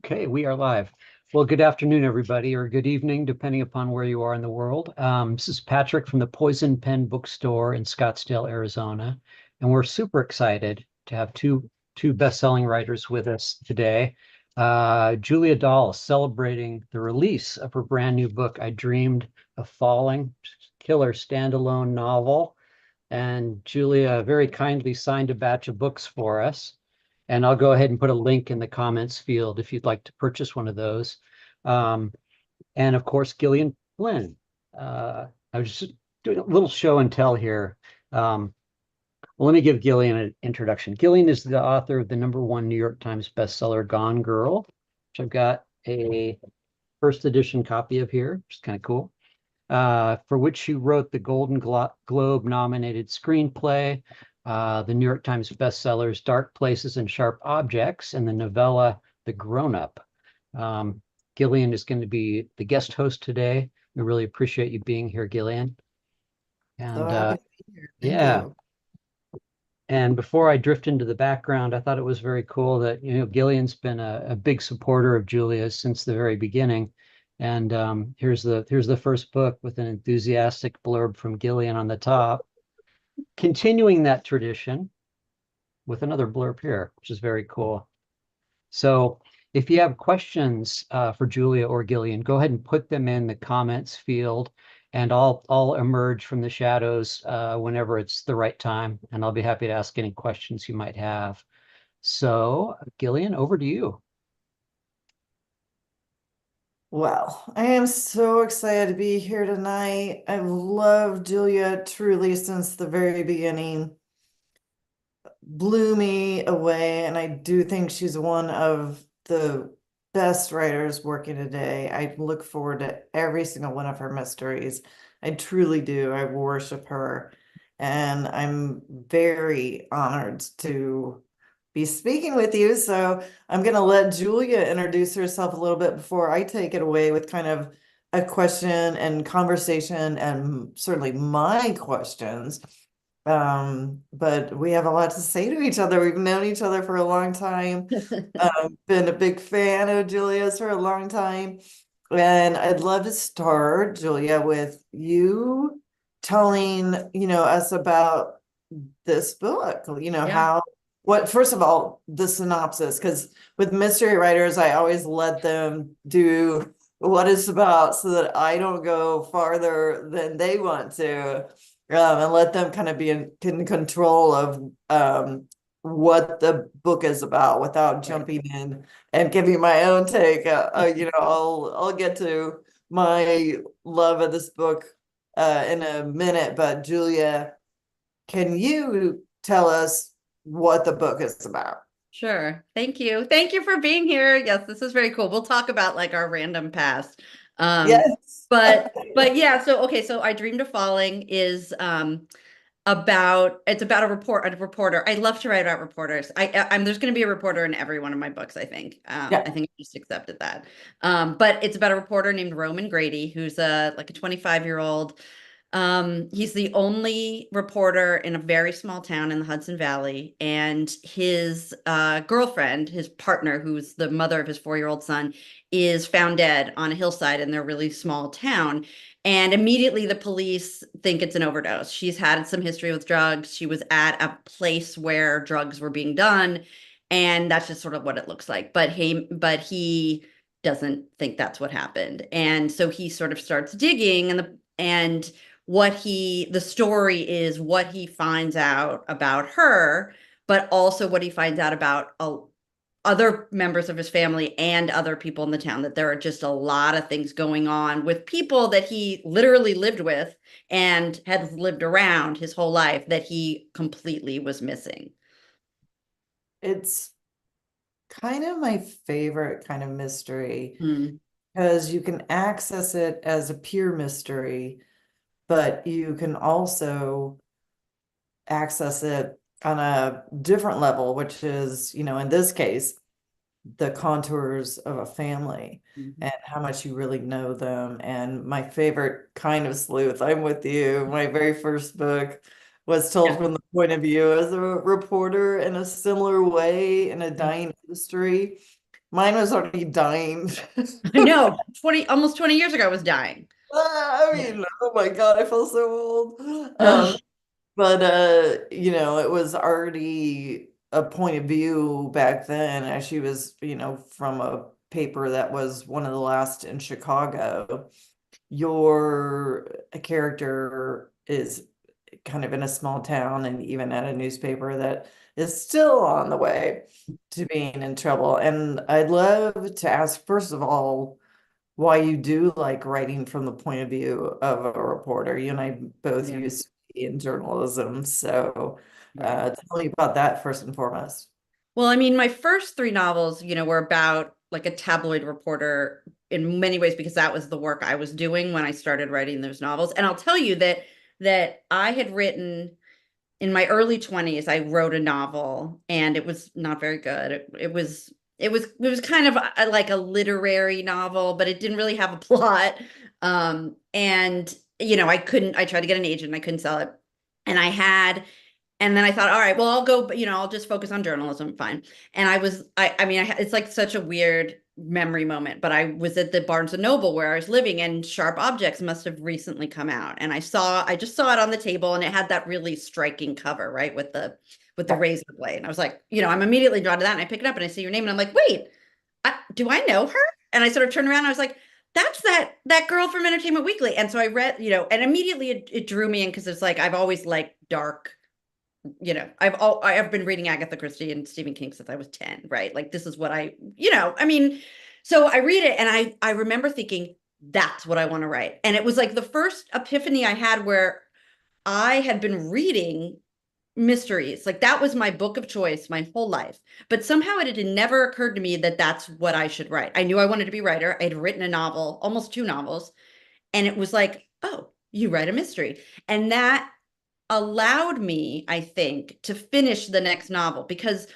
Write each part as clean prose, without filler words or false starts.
Okay, we are live. Well, good afternoon, everybody, or good evening, depending upon where you are in the world. This is Patrick from the Poison Pen Bookstore in Scottsdale, Arizona, and we're super excited to have two best-selling writers with us today. Julia Dahl celebrating the release of her brand new book, I Dreamed of Falling, killer standalone novel. And Julia very kindly signed a batch of books for us. And I'll go ahead and put a link in the comments field if you'd like to purchase one of those. Um, and of course, Gillian Flynn. I was just doing a little show and tell here. Well, let me give Gillian an introduction. Gillian is the author of the #1 New York Times bestseller, Gone Girl, which I've got a first edition copy of here, which is kind of cool. For which she wrote the Golden Globe nominated screenplay, the New York Times bestsellers Dark Places and Sharp Objects, and the novella The Grown Up. Gillian is going to be the guest host today. We really appreciate you being here, Gillian. So And happy to be here. Thank yeah, you. and before I drift into the background, I thought it was very cool that, Gillian's been a big supporter of Julia's since the very beginning. And here's the first book with an enthusiastic blurb from Gillian on the top, continuing that tradition with another blurb here, which is very cool. So if you have questions for Julia or Gillian, go ahead and put them in the comments field, and I'll emerge from the shadows whenever it's the right time, and I'll be happy to ask any questions you might have. So, Gillian, over to you. Well, I am so excited to be here tonight. I've loved Julia truly since the very beginning. Blew me away, and I do think she's one of the best writers working today. I look forward to every single one of her mysteries. I truly do. I worship her, and I'm very honored to be speaking with you. So I'm going to let Julia introduce herself a little bit before I take it away with kind of a question and conversation, and certainly my questions. But we have a lot to say to each other. We've known each other for a long time. Been a big fan of Julia's for a long time. And I'd love to start, Julia, with you telling, us about this book, Yeah, first of all, the synopsis, because with mystery writers, I always let them do what it's about so that I don't go farther than they want to, and let them kind of be in control of what the book is about without right. jumping in and giving my own take. I'll get to my love of this book in a minute, but Julia, can you tell us what the book is about? Sure. Thank you. Thank you for being here. Yes, this is very cool. We'll talk about like our random past. Um, Yes. but yeah, so okay, so I Dreamed of Falling is about a reporter. I love to write about reporters. I'm there's going to be a reporter in every one of my books, I think. I Yeah. think I just accepted that. But it's about a reporter named Roman Grady, who's like a 25-year-old. He's the only reporter in a very small town in the Hudson Valley, and his girlfriend, his partner, who's the mother of his 4-year-old son, is found dead on a hillside in their really small town. And immediately the police think it's an overdose. She's had some history with drugs. She was at a place where drugs were being done, and that's just sort of what it looks like. But he doesn't think that's what happened. And so he sort of starts digging, and the story is what he finds out about her, but also what he finds out about other members of his family and other people in the town, that there are just a lot of things going on with people that he literally lived with and had lived around his whole life that he completely was missing. It's kind of my favorite kind of mystery Hmm. because you can access it as a pure mystery, but you can also access it on a different level, which is, in this case, the contours of a family Mhm. and how much you really know them. And my favorite kind of sleuth, I'm with you. My very first book was told Yeah. from the point of view as a reporter in a similar way in a dying industry. Mine was already dying. I know, almost 20 years ago, I was dying. I Yeah. mean, oh my God, I feel so old. Ugh. But it was already a point of view back then, as she was, from a paper that was one of the last in Chicago. Your character is kind of in a small town and even at a newspaper that is still on the way to being in trouble. And I'd love to ask, first of all, why you do like writing from the point of view of a reporter. You and I both Yeah, used to be in journalism. So right. tell me about that first and foremost. Well, I mean, my first three novels, were about like a tabloid reporter in many ways because that was the work I was doing when I started writing those novels. And I'll tell you that I had written in my early 20s, I wrote a novel and it was not very good. It was kind of like a literary novel, but it didn't really have a plot. And I tried to get an agent and I couldn't sell it. And and then I thought, all right, well, I'll go, but I'll just focus on journalism, fine. And I mean, it's like such a weird memory moment, but I was at the Barnes and Noble where I was living, and Sharp Objects must have recently come out, and I just saw it on the table, and it had that really striking cover, right, with the razor blade. And I was like, I'm immediately drawn to that, and I pick it up, and I see your name, and I'm like, wait, do I know her? And I sort of turned around, and I was like, that's that girl from Entertainment Weekly. And so I read, and immediately it drew me in because it's like I've always liked dark. I've been reading Agatha Christie and Stephen King since I was 10, right? Like this is what I mean, so I read it and I remember thinking that's what I want to write. And it was like the first epiphany I had where I had been reading mysteries. Like that was my book of choice my whole life. But somehow it had never occurred to me that that's what I should write. I knew I wanted to be a writer. I'd written a novel, almost two novels, and it was like, "Oh, you write a mystery." And that allowed me, I think, to finish the next novel because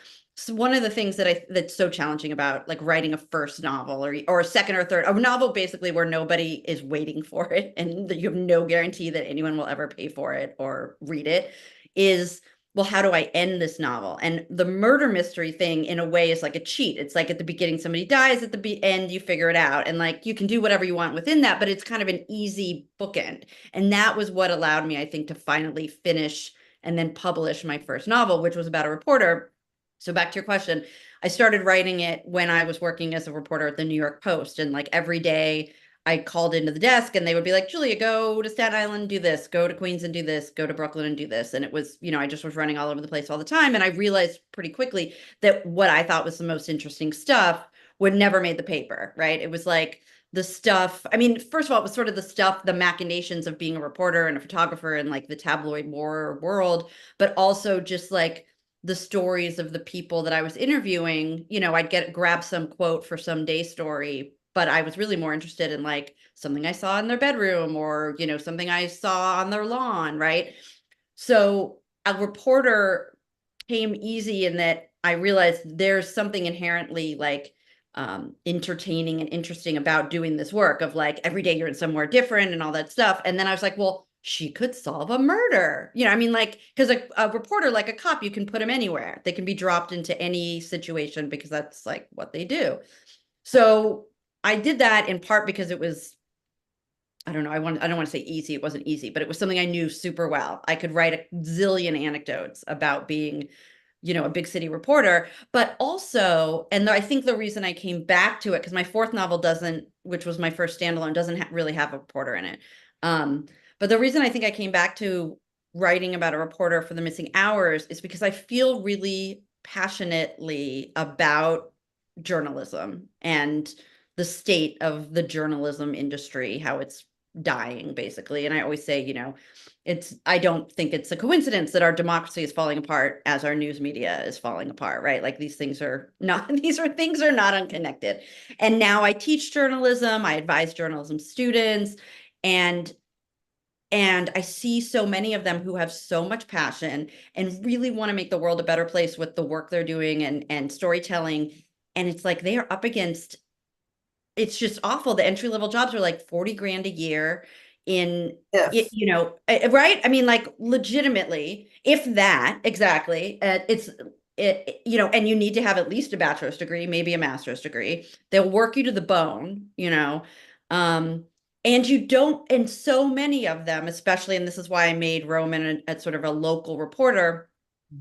one of the things that's so challenging about like writing a first novel or a second or third, a novel basically where nobody is waiting for it and that you have no guarantee that anyone will ever pay for it or read it, is, well, how do I end this novel? And the murder mystery thing in a way is like a cheat. It's like at the beginning somebody dies, at the end you figure it out, and like you can do whatever you want within that, but it's kind of an easy bookend. And that was what allowed me, I think, to finally finish and then publish my first novel, which was about a reporter. So back to your question, I started writing it when I was working as a reporter at the New York Post. And like every day I called into the desk and they would be like, Julia, go to Staten Island, do this, go to Queens and do this, go to Brooklyn and do this. And it was, I just was running all over the place all the time. And I realized pretty quickly that what I thought was the most interesting stuff would never made the paper, right? It was like, the stuff, I mean, first of all, it was sort of the stuff, the machinations of being a reporter and a photographer and like the tabloid war world, but also just like the stories of the people that I was interviewing. I'd grab some quote for some day story, but I was really more interested in like something I saw in their bedroom or, something I saw on their lawn, right? So a reporter came easy in that I realized there's something inherently like entertaining and interesting about doing this work of like every day you're in somewhere different and all that stuff. And then I was like, well, she could solve a murder. I mean, like, because a reporter, like a cop, you can put them anywhere. They can be dropped into any situation because that's like what they do. So I did that in part because it was, I don't know, I don't want to say easy. It wasn't easy, but it was something I knew super well. I could write a zillion anecdotes about being a big city reporter, but also, and I think the reason I came back to it, because my fourth novel doesn't, which was my first standalone, doesn't really have a reporter in it. But the reason I think I came back to writing about a reporter for the missing hours is because I feel really passionately about journalism and the state of the journalism industry, how it's dying basically. And I always say, I don't think it's a coincidence that our democracy is falling apart as our news media is falling apart, right? Like these things are not unconnected. And now I teach journalism, I advise journalism students, and I see so many of them who have so much passion and really want to make the world a better place with the work they're doing and storytelling. And it's like they are up against, it's just awful. The entry level jobs are like 40 grand a year in it, If right? I mean, like legitimately, if that exactly, and you need to have at least a bachelor's degree, maybe a master's degree. They'll work you to the bone, and you don't, and so many of them, especially, and this is why I made Roman a sort of a local reporter.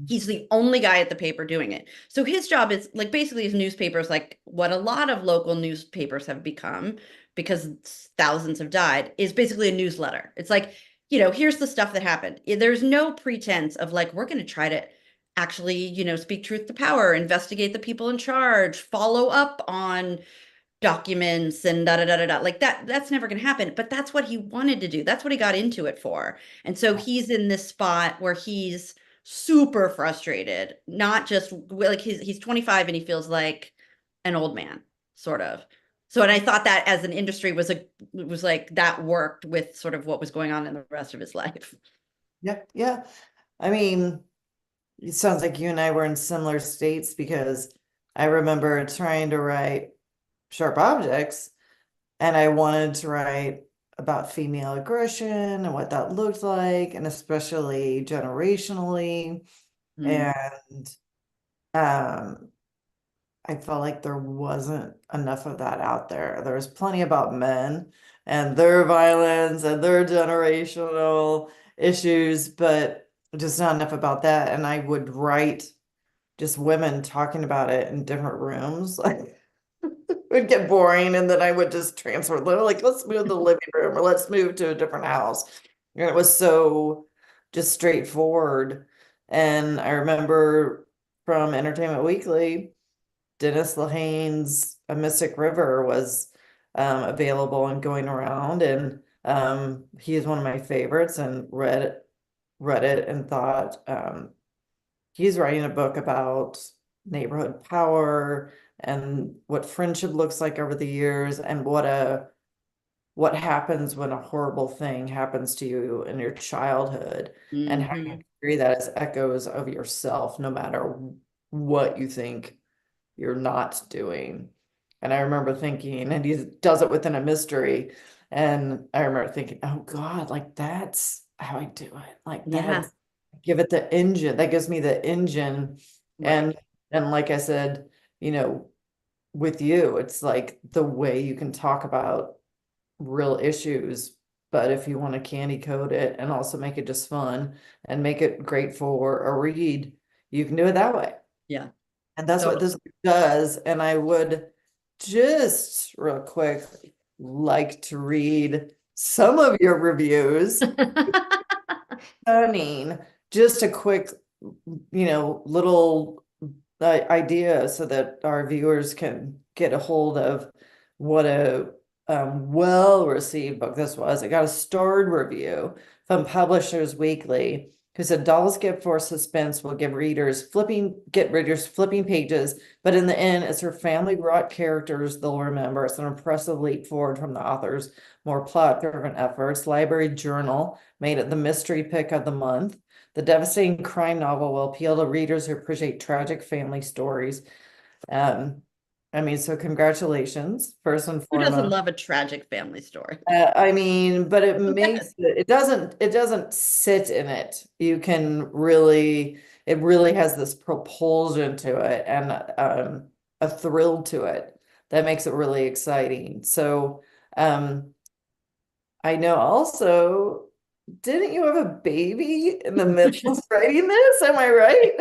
He's the only guy at the paper doing it. So his job is like basically his newspaper is like what a lot of local newspapers have become because thousands have died, is basically a newsletter. It's like, here's the stuff that happened. There's no pretense of like, we're going to try to actually, speak truth to power, investigate the people in charge, follow up on documents and da da da da da. Like that's never going to happen. But that's what he wanted to do. That's what he got into it for. And so he's in this spot where he's super frustrated, not just like he's 25 and he feels like an old man, sort of. So, and I thought that as an industry was like that worked with sort of what was going on in the rest of his life. Yeah, yeah. I mean, it sounds like you and I were in similar states, because I remember trying to write Sharp Objects, and I wanted to write about female aggression and what that looked like, and especially generationally. Mm. And I felt like there wasn't enough of that out there. There was plenty about men and their violence and their generational issues, but just not enough about that. And I would write just women talking about it in different rooms. Like, it would get boring, and then I would just transfer. Like, let's move to the living room, or let's move to a different house. And it was so just straightforward. And I remember from Entertainment Weekly, Dennis Lehane's A Mystic River was available and going around, and he is one of my favorites, and read it and thought, he's writing a book about neighborhood power and what friendship looks like over the years, and what happens when a horrible thing happens to you in your childhood, and how you carry that as echoes of yourself, no matter what you think you're not doing. And I remember thinking, and he does it within a mystery. And I remember thinking, oh God, like that's how I do it. Like Yeah. that, give it the engine. That gives me the engine. Right. And like I said, with you, it's like the way you can talk about real issues. But if you want to candy coat it and also make it just fun and make it great for a read, you can do it that way. Yeah. And that's what this does. And I would just real quick like to read some of your reviews. Stunning. Just a quick, little idea so that our viewers can get a hold of what a well-received book this was. It got a starred review from Publishers Weekly, who said Dahl's gift for suspense will get readers flipping pages, but in the end, it's her family-wrought characters they'll remember. It's an impressive leap forward from the author's more plot-driven efforts. Library Journal made it the mystery pick of the month. The devastating crime novel will appeal to readers who appreciate tragic family stories. So congratulations, first and Who doesn't foremost. love a tragic family story? But it doesn't sit in it. It really has this propulsion to it, and a thrill to it that makes it really exciting. So, I know also, didn't you have a baby in the middle of writing this? Am I right?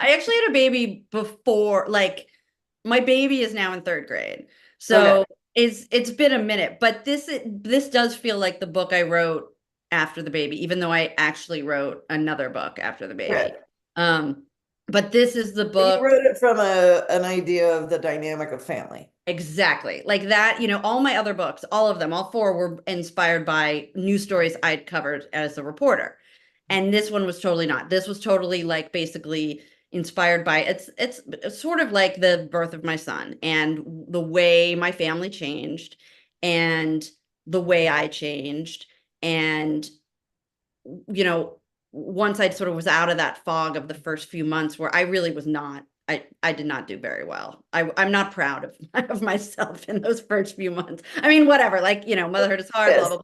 I actually had a baby before, like my baby is now in third grade. So Okay. it's been a minute, but this does feel like the book I wrote after the baby, even though I actually wrote another book after the baby. Okay. But this is the You book. wrote it from an idea of the dynamic of family. Exactly. Like that, all my other books, all of them, all four were inspired by news stories I'd covered as a reporter. And this one was totally not. This was totally like basically inspired by it's sort of like the birth of my son and the way my family changed and the way I changed. And once I sort of was out of that fog of the first few months where I really was not, I did not do very well. I'm not proud of myself in those first few months. I mean, whatever, like, motherhood is hard, blah, blah,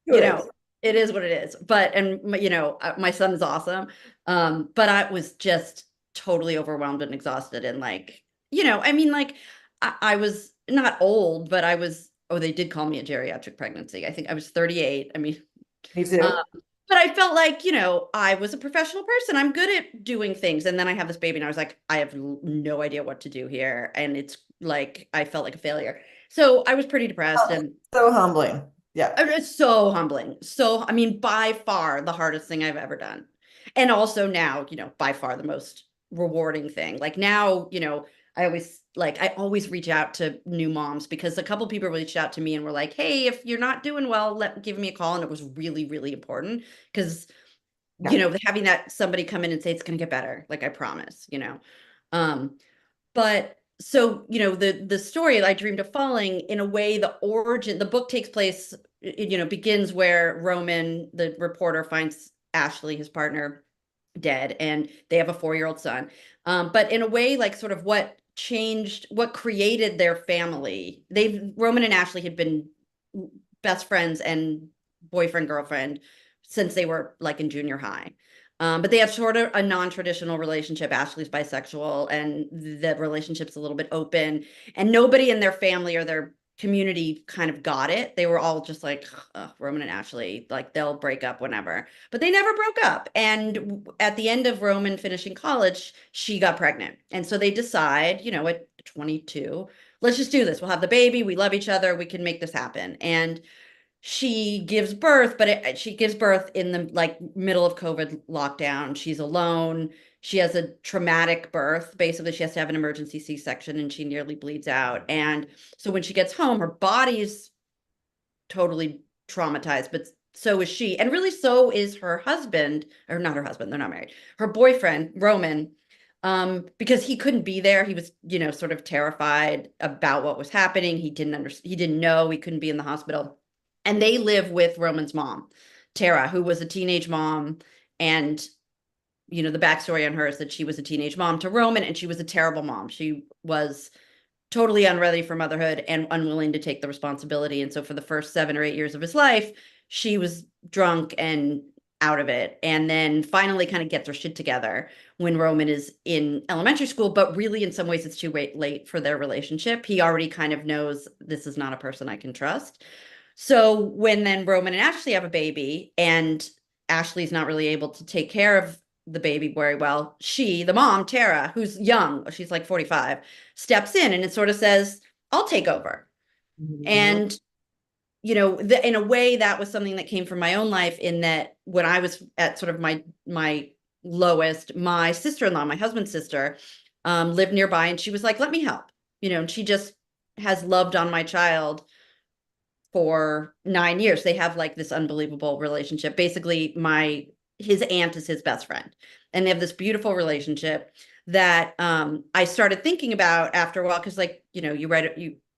blah. It is what it is. But, and my son is awesome. But I was just totally overwhelmed and exhausted and like, I mean, like I was not old, but I was, oh, they did call me a geriatric pregnancy. I think I was 38. I mean, Me too. but I felt like, I was a professional person. I'm good at doing things. And then I have this baby and I was like, I have no idea what to do here. And it's like, I felt like a failure. So I was pretty depressed and So humbling. Yeah. it's so humbling. So, I mean, by far the hardest thing I've ever done. And also now, by far the most rewarding thing. Like now, I always reach out to new moms because a couple people reached out to me and were like, "Hey, if you're not doing well, give me a call." And it was really, really important because, Yeah. having that somebody come in and say it's going to get better, like I promise. Um, but so, the story I Dreamed of Falling, in a way, the book takes place, begins where Roman, the reporter, finds Ashley, his partner, dead, and they have a 4-year-old son. But in a way, like sort of what created their family. Roman and Ashley had been best friends and boyfriend, girlfriend since they were like in junior high. But they have sort of a non-traditional relationship. Ashley's bisexual and the relationship's a little bit open, and nobody in their family or their community kind of got it. They were all just like, Roman and Ashley, like they'll break up whenever, but they never broke up. And at the end of Roman finishing college, she got pregnant. And so they decide, at 22, let's just do this. We'll have the baby. We love each other. We can make this happen. And she gives birth, but she gives birth in the like middle of COVID lockdown. She's alone. She has a traumatic birth. Basically, she has to have an emergency C-section and she nearly bleeds out. And so when she gets home, her body's totally traumatized, but so is she. And really, so is her husband, or not her husband, they're not married. Her boyfriend, Roman, because he couldn't be there. He was, sort of terrified about what was happening. He didn't know, he couldn't be in the hospital. And they live with Roman's mom, Tara, who was a teenage mom. And, the backstory on her is that she was a teenage mom to Roman, and she was a terrible mom. She was totally unready for motherhood and unwilling to take the responsibility. And so for the first 7 or 8 years of his life, she was drunk and out of it. And then finally kind of gets her shit together when Roman is in elementary school. But really, in some ways, it's too late for their relationship. He already kind of knows this is not a person I can trust. So when then Roman and Ashley have a baby and Ashley's not really able to take care of the baby very well, the mom, Tara, who's young, she's like 45, steps in and it sort of says, I'll take over. Mhm. And, in a way that was something that came from my own life, in that when I was at sort of my lowest, my sister-in-law, my husband's sister, lived nearby, and she was like, let me help, and she just has loved on my child for 9 years. They have like this unbelievable relationship. Basically, his aunt is his best friend, and they have this beautiful relationship that I started thinking about after a while, because like,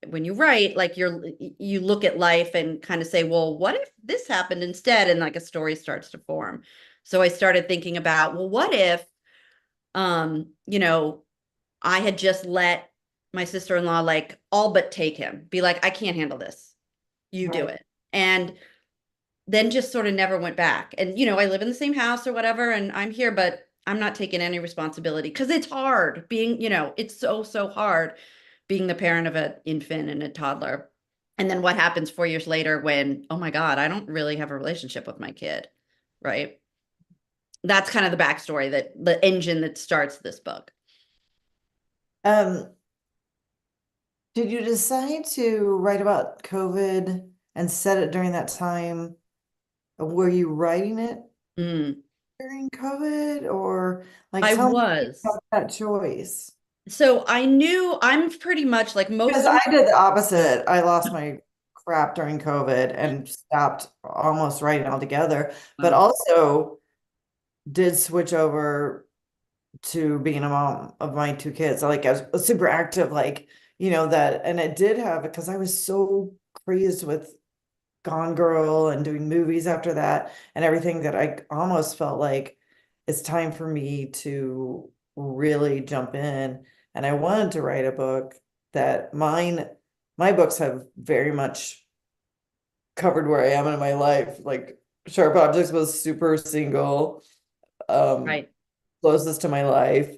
when you write, like you look at life and kind of say, well, what if this happened instead? And like a story starts to form. So I started thinking about, well, what if I had just let my sister-in-law like all but take him, be like, I can't handle this. You do Right. it. And then just sort of never went back. And, I live in the same house or whatever, and I'm here, but I'm not taking any responsibility because it's hard being, it's so, so hard being the parent of an infant and a toddler. And then what happens 4 years later when, oh my God, I don't really have a relationship with my kid, right? That's kind of the backstory, that the engine that starts this book. Um, did you decide to write about COVID and set it during that time? Were you writing it Mm, during COVID, or like I tell me was. about that choice? So I knew I'm pretty much like Because most of I my, did the opposite. I lost my crap during COVID and stopped almost writing altogether, but wow. also did switch over to being a mom of my 2 kids. Like I was super active, like, that, and it did have, because I was so crazed with Gone Girl and doing movies after that and everything, that I almost felt like it's time for me to really jump in. And I wanted to write a book that my books have very much covered where I am in my life. Like Sharp Objects was super single, um, Right. closest to my life.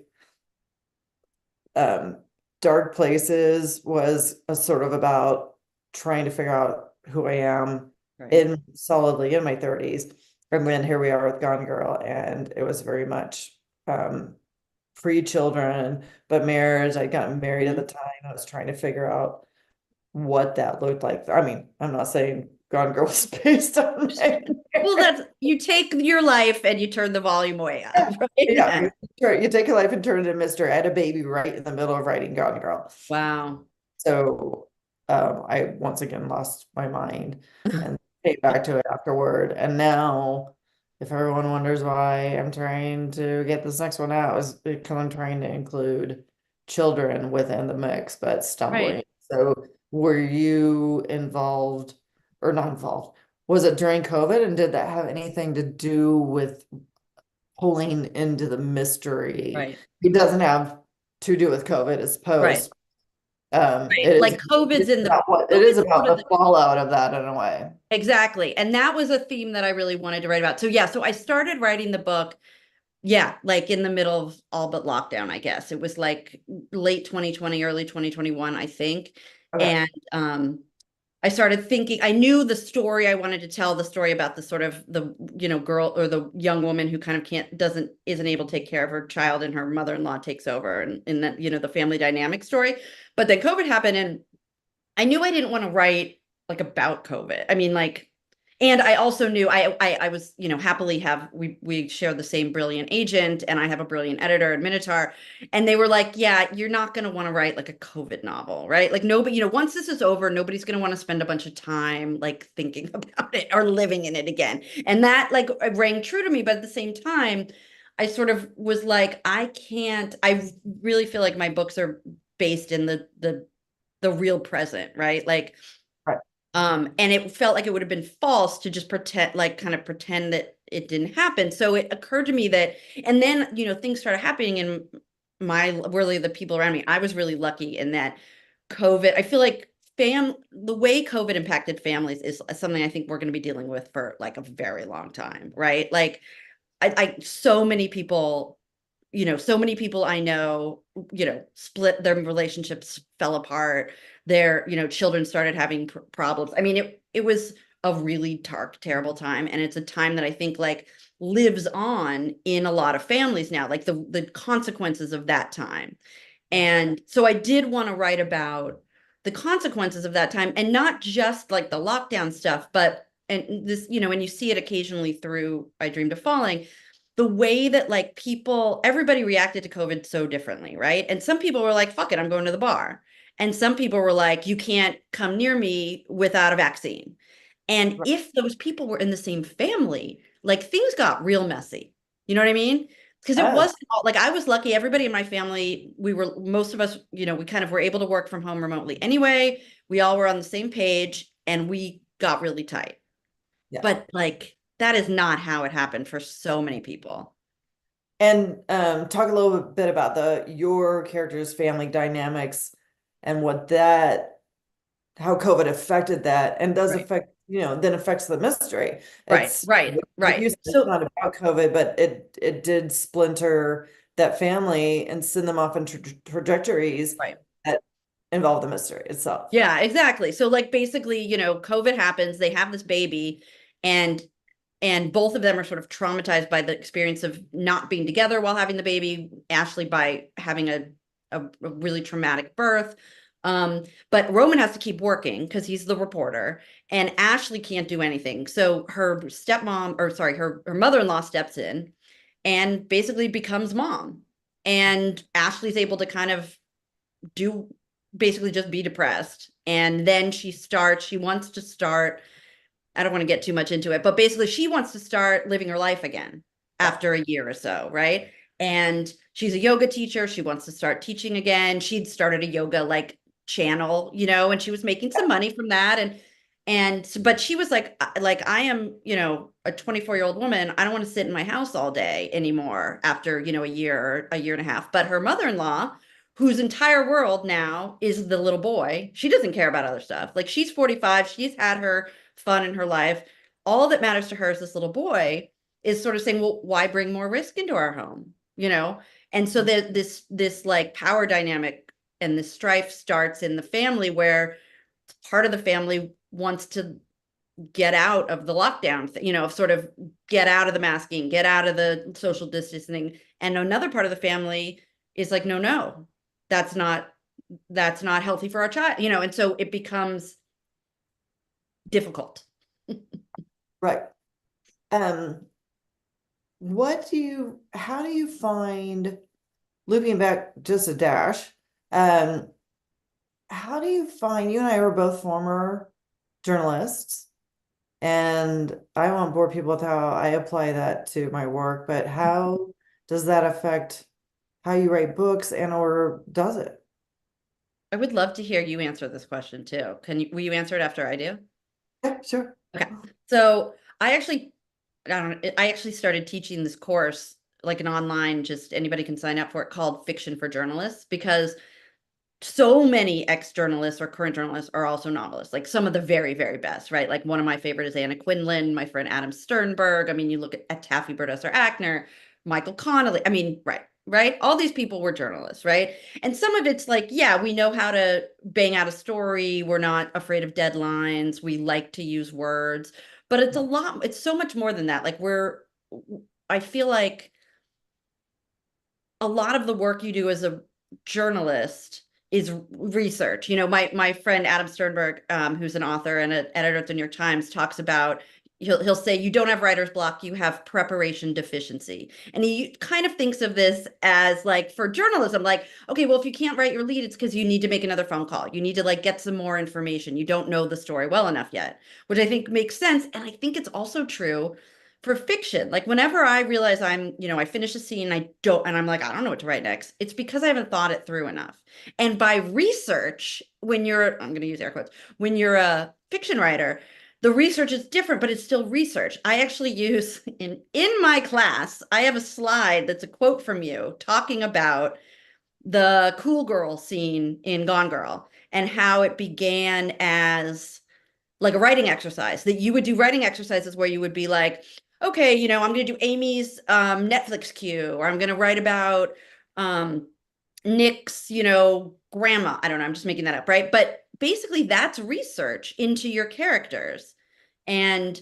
Dark Places was a sort of about trying to figure out who I am Right. solidly in my 30s. And then here we are with Gone Girl, and it was very much pre-children, but marriage. I'd gotten married at the time. I was trying to figure out what that looked like. I mean, I'm not saying Gone Girl was based on my Well, that's, you take your life and you turn the volume way up, yeah, right? you take your life and turn it into Mr. I had a baby right in the middle of writing Gone Girl. Wow. So I once again lost my mind and came back to it afterward. And now, if everyone wonders why I'm trying to get this next one out, is because I'm trying to include children within the mix, but stumbling. Right. So were you involved or not involved? Was it during COVID? And did that have anything to do with pulling into the mystery? Right. It doesn't have to do with COVID, it's Right. post. Right. It is Like COVID's in the it is COVID's about sort of the fallout of that in a way. exactly. And that was a theme that I really wanted to write about. So yeah, so I started writing the book, yeah, like in the middle of all but lockdown, I guess. It was like late 2020, early 2021, I think. Okay. And I started thinking, I knew the story I wanted to tell, the story about the sort of the, girl or the young woman who kind of isn't able to take care of her child and her mother-in-law takes over and in that, the family dynamic story. But then COVID happened and I knew I didn't want to write like about COVID. I mean, like, and I also knew I was, happily we share the same brilliant agent and I have a brilliant editor at Minotaur. And they were like, yeah, you're not going to want to write like a COVID novel, right? Like nobody, once this is over, nobody's going to want to spend a bunch of time like thinking about it or living in it again. And that like rang true to me. But at the same time, I sort of was like, I really feel like my books are based in the real present, right? Like, Right. and it felt like it would have been false to just pretend, like kind of pretend that it didn't happen. So it occurred to me that, and then, things started happening in really the people around me. I was really lucky in that COVID, I feel like the way COVID impacted families is something I think we're going to be dealing with for like a very long time, right? Like so many people, so many people I know, split their relationships, fell apart, their, children started having problems. I mean, it was a really dark, terrible time. And it's a time that I think like lives on in a lot of families now, like the consequences of that time. And so I did want to write about the consequences of that time and not just like the lockdown stuff, but, and this, and you see it occasionally through I Dreamed of Falling, the way that like everybody reacted to COVID so differently, right? And some people were like, fuck it, I'm going to the bar. And some people were like, you can't come near me without a vaccine. And Right. if those people were in the same family, like things got real messy. You know what I mean? Because it Oh, wasn't like I was lucky. Everybody in my family, most of us, we kind of were able to work from home remotely anyway. We all were on the same page and we got really tight. yeah. But like, that is not how it happened for so many people. And talk a little bit about your character's family dynamics and how COVID affected that and does Right. affect, then affects the mystery. Right, It's right, like you right. said, it's So not about COVID, but it did splinter that family and send them off in trajectories right. that involve the mystery itself. Yeah, exactly. So like basically, COVID happens, they have this baby and both of them are sort of traumatized by the experience of not being together while having the baby, Ashley by having a really traumatic birth. But Roman has to keep working because he's the reporter and Ashley can't do anything. So her stepmom, or sorry, her mother-in-law steps in and basically becomes mom. And Ashley's able to kind of do basically just be depressed. And then she wants to start, I don't want to get too much into it, but basically she wants to start living her life again Yeah. after a year or so, right? And she's a yoga teacher. She wants to start teaching again. She'd started a yoga like channel, and she was making some money from that. But she was like I am, a 24-year-old woman. I don't want to sit in my house all day anymore after, a year or a year and a half. But her mother-in-law, whose entire world now is the little boy, she doesn't care about other stuff. Like she's 45, she's had her fun in her life. All that matters to her is this little boy is sort of saying, well, why bring more risk into our home? And so this like power dynamic and this strife starts in the family, where part of the family wants to get out of the lockdown, sort of get out of the masking, get out of the social distancing. And another part of the family is like, no, that's not healthy for our child, and so it becomes difficult. Right. How do you find, looping back just a dash, how do you find, you and I were both former journalists, and I won't bore people with how I apply that to my work, but how does that affect how you write books, and or does it? I would love to hear you answer this question too. Will you answer it after I do? Yeah, sure. Okay. So I actually started teaching this course, like an online, just anybody can sign up for it, called Fiction for Journalists, because so many ex-journalists or current journalists are also novelists, like some of the very, very best, right? Like one of my favorite is Anna Quinlan, my friend Adam Sternberg. I mean, you look at Taffy Burdesser-Akner, Michael Connolly. I mean, right? All these people were journalists, right? And some of it's like, yeah, we know how to bang out a story. We're not afraid of deadlines. We like to use words, but it's so much more than that. Like I feel like a lot of the work you do as a journalist is research. My friend Adam Sternberg, who's an author and an editor at the New York Times, talks about, he'll say, you don't have writer's block, you have preparation deficiency. And he kind of thinks of this as like, for journalism, like, okay, well, if you can't write your lead, it's because you need to make another phone call. You need to like get some more information. You don't know the story well enough yet, which I think makes sense. And I think it's also true for fiction. Like whenever I realize I finish a scene, and I'm like, I don't know what to write next, it's because I haven't thought it through enough. And by research, I'm going to use air quotes, when you're a fiction writer, the research is different, but it's still research. I actually use in my class, I have a slide that's a quote from you talking about the cool girl scene in Gone Girl and how it began as like a writing exercise, that you would do writing exercises where you would be like, okay, I'm going to do Amy's Netflix queue, or I'm going to write about Nick's, grandma. I don't know. I'm just making that up, right? But basically, that's research into your characters. And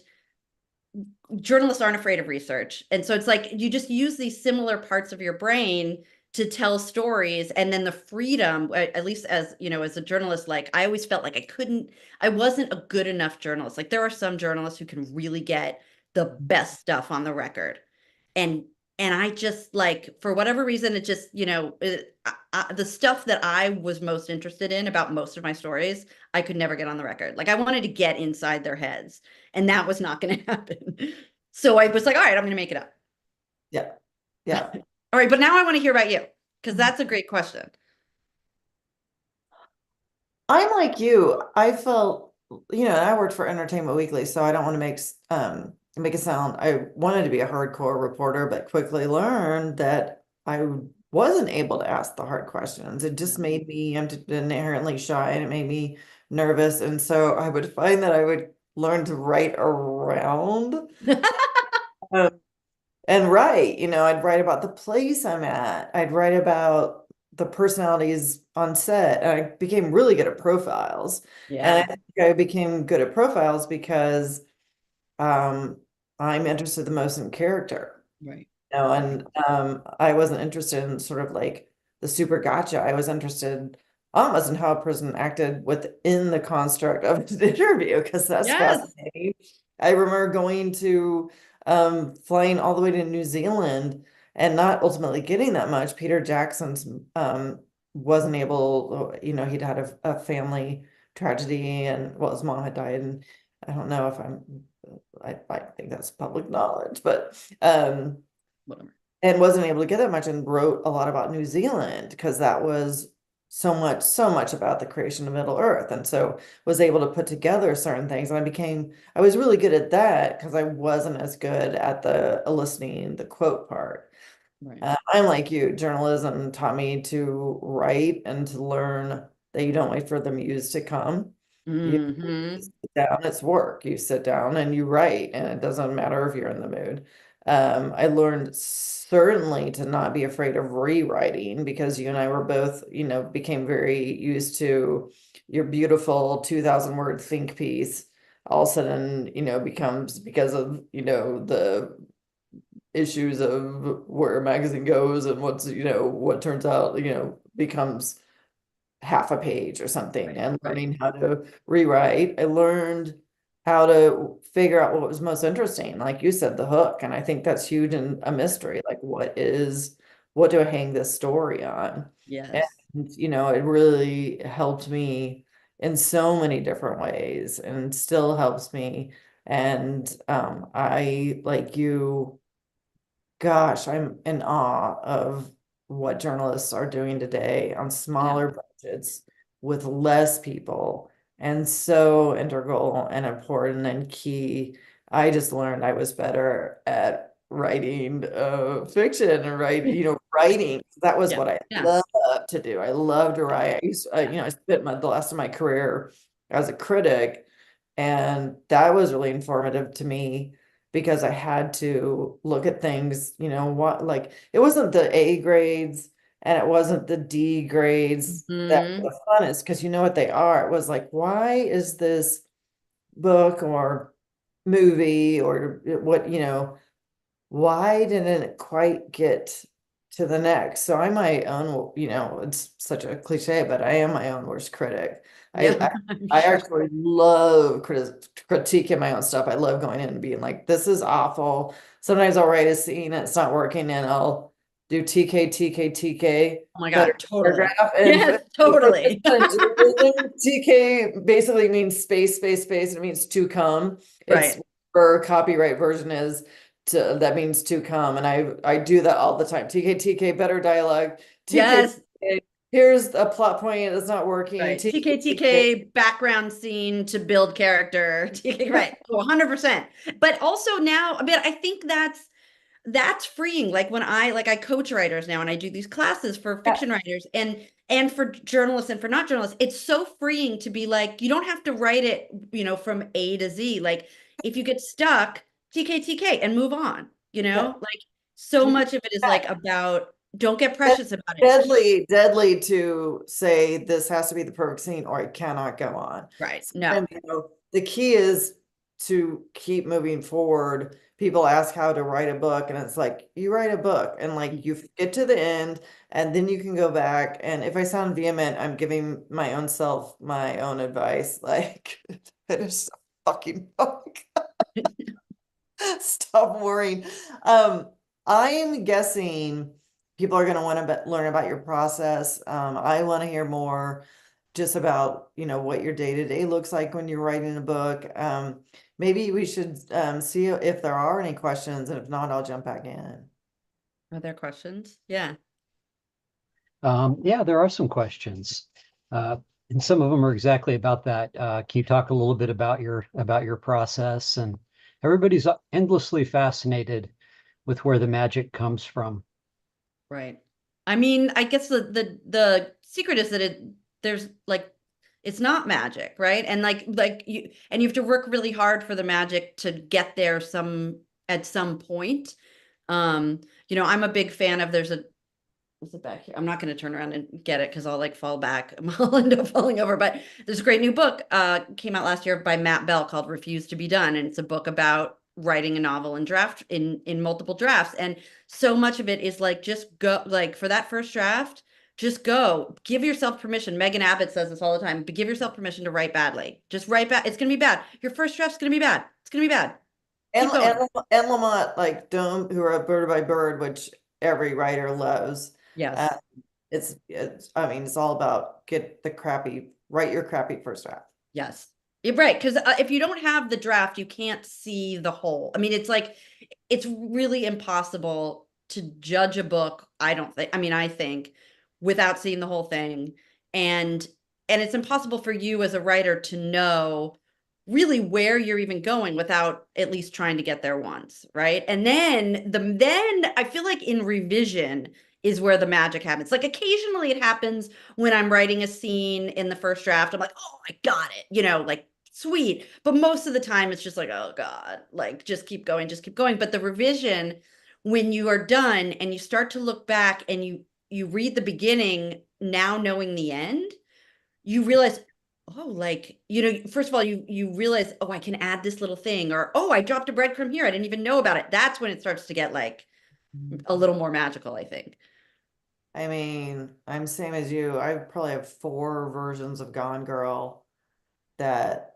journalists aren't afraid of research. And so it's like you just use these similar parts of your brain to tell stories, and then the freedom, at least as as a journalist, like I always felt like I wasn't a good enough journalist. Like there are some journalists who can really get the best stuff on the record, and I just, like, for whatever reason, it just the stuff that I was most interested in about most of my stories, I could never get on the record. Like I wanted to get inside their heads, and that was not going to happen. So I was like, all right, I'm going to make it up. Yeah. Yeah. All right, but now I want to hear about you, because that's a great question. I'm like you. I felt, I worked for Entertainment Weekly, so I don't want to make it sound, I wanted to be a hardcore reporter, but quickly learned that I wasn't able to ask the hard questions. It just made me inherently shy, and it made me nervous. And so I would find that I would learn to write around um, and write, I'd write about the place I'm at. I'd write about the personalities on set. And I became really good at profiles. And I think I became good at profiles because I'm interested the most in character. Right. And I wasn't interested in sort of like the super gotcha. I was interested almost in how a person acted within the construct of an interview, because that's fascinating. I remember going to flying all the way to New Zealand and not ultimately getting that much. Peter Jackson's wasn't able, he'd had a family tragedy, and well, his mom had died, and I don't know if I think that's public knowledge, but Whatever. and wasn't able to get that much, and wrote a lot about New Zealand because that was so much about the creation of Middle Earth, and so was able to put together certain things. And I was really good at that because I wasn't as good at the eliciting the quote part. Right. I'm like you, journalism taught me to write and to learn that you don't wait for the muse to come. You sit down, it's work. You sit down and you write, and it doesn't matter if you're in the mood. I learned certainly to not be afraid of rewriting because you and I were both, became very used to your beautiful 2,000 word think piece all of a sudden, becomes because of, the issues of where a magazine goes and what's, what turns out, becomes half a page or something. Right, And right. learning how to rewrite. I learned how to figure out what was most interesting. Like you said, the hook. And I think that's huge in a mystery. Like what do I hang this story on? And, Yes. it really helped me in so many different ways and still helps me. And I, like you, gosh, I'm in awe of what journalists are doing today on Yeah. smaller budgets with less people, and so integral and important and key. I just learned I was better at writing fiction and writing. That was Yeah. what I Yeah. love to do. I love to write. I used, I spent the last of my career as a critic, and that was really informative to me because I had to look at things, what like it wasn't the A grades and it wasn't the D grades that were Mhm. the funnest because you know what they are. It was like, why is this book or movie or what, why didn't it quite get to the next? So I'm my own, it's such a cliche, but I am my own worst critic. I Yeah. I, I'm I sure. actually love critiquing my own stuff. I love going in and being like, this is awful. Sometimes I'll write a scene and it's not working and I'll do TK, TK, TK, Oh my better God, totally. paragraph. And Yes, totally. for journalism, TK basically means space, space, space, and it means to come. It's Right. for copyright version is that means to come. And I do that all the time. TK, better dialogue. TK, Yes. here's a plot point. It's not working. Right. TK. TK background scene to build character. TK, right. Oh, 100%. But also now, I mean, I think that's freeing. Like when I coach writers now and I do these classes for Yeah, fiction writers and for journalists and for not journalists. It's so freeing to be like, you don't have to write it, from A to Z. Like if you get stuck, TK and move on, yeah. like so much of it is like about don't get precious about it. Deadly to say this has to be the perfect scene or it cannot go on. Right. No. Sometimes, the key is to keep moving forward. People ask how to write a book, and it's like you write a book and like you get to the end and then you can go back. And if I sound vehement, I'm giving my own self my own advice. Like finish the fucking book. Stop worrying. I'm guessing people are going to want to learn about your process. I want to hear more just about, what your day to day looks like when you're writing a book. Maybe we should see if there are any questions, and if not, I'll jump back in. Are there questions? Yeah. Yeah, there are some questions. Uh, and some of them are exactly about that. Can you talk a little bit about your process? And everybody's endlessly fascinated with where the magic comes from. Right. I mean, I guess the secret is that there's like it's not magic, right? And like you have to work really hard for the magic to get there at some point. I'm a big fan of is it back here? I'm not going to turn around and get it because I'll like fall back. I'll end up falling over. But there's a great new book came out last year by Matt Bell called Refuse to Be Done. And it's a book about writing a novel in multiple drafts. And so much of it is like just go like for that first draft, just go. Give yourself permission. Megan Abbott says this all the time, but give yourself permission to write badly. Just write bad. It's gonna be bad. Your first draft's gonna be bad. It's gonna be bad. And Keep going. and Lamont, like don't who wrote Bird by Bird, which every writer loves. Uh, Yes. it's I mean, it's all about write your crappy first draft. Yes. You're right. Because if you don't have the draft, you can't see the whole. I mean, it's like, it's really impossible to judge a book. I think without seeing the whole thing. And, and it's impossible for you as a writer to know really where you're even going without at least trying to get there once. Right. And then I feel like in revision is where the magic happens. Like occasionally it happens when I'm writing a scene in the first draft. I'm like, oh, I got it, like sweet. But most of the time it's just like, oh God, like just keep going, just keep going. But the revision, when you are done and you start to look back and you read the beginning now knowing the end, you realize, oh, like, first of all, you realize, oh, I can add this little thing, or oh, I dropped a breadcrumb here. I didn't even know about it. That's when it starts to get like a little more magical, I think. I mean, I'm same as you. I probably have 4 versions of Gone Girl that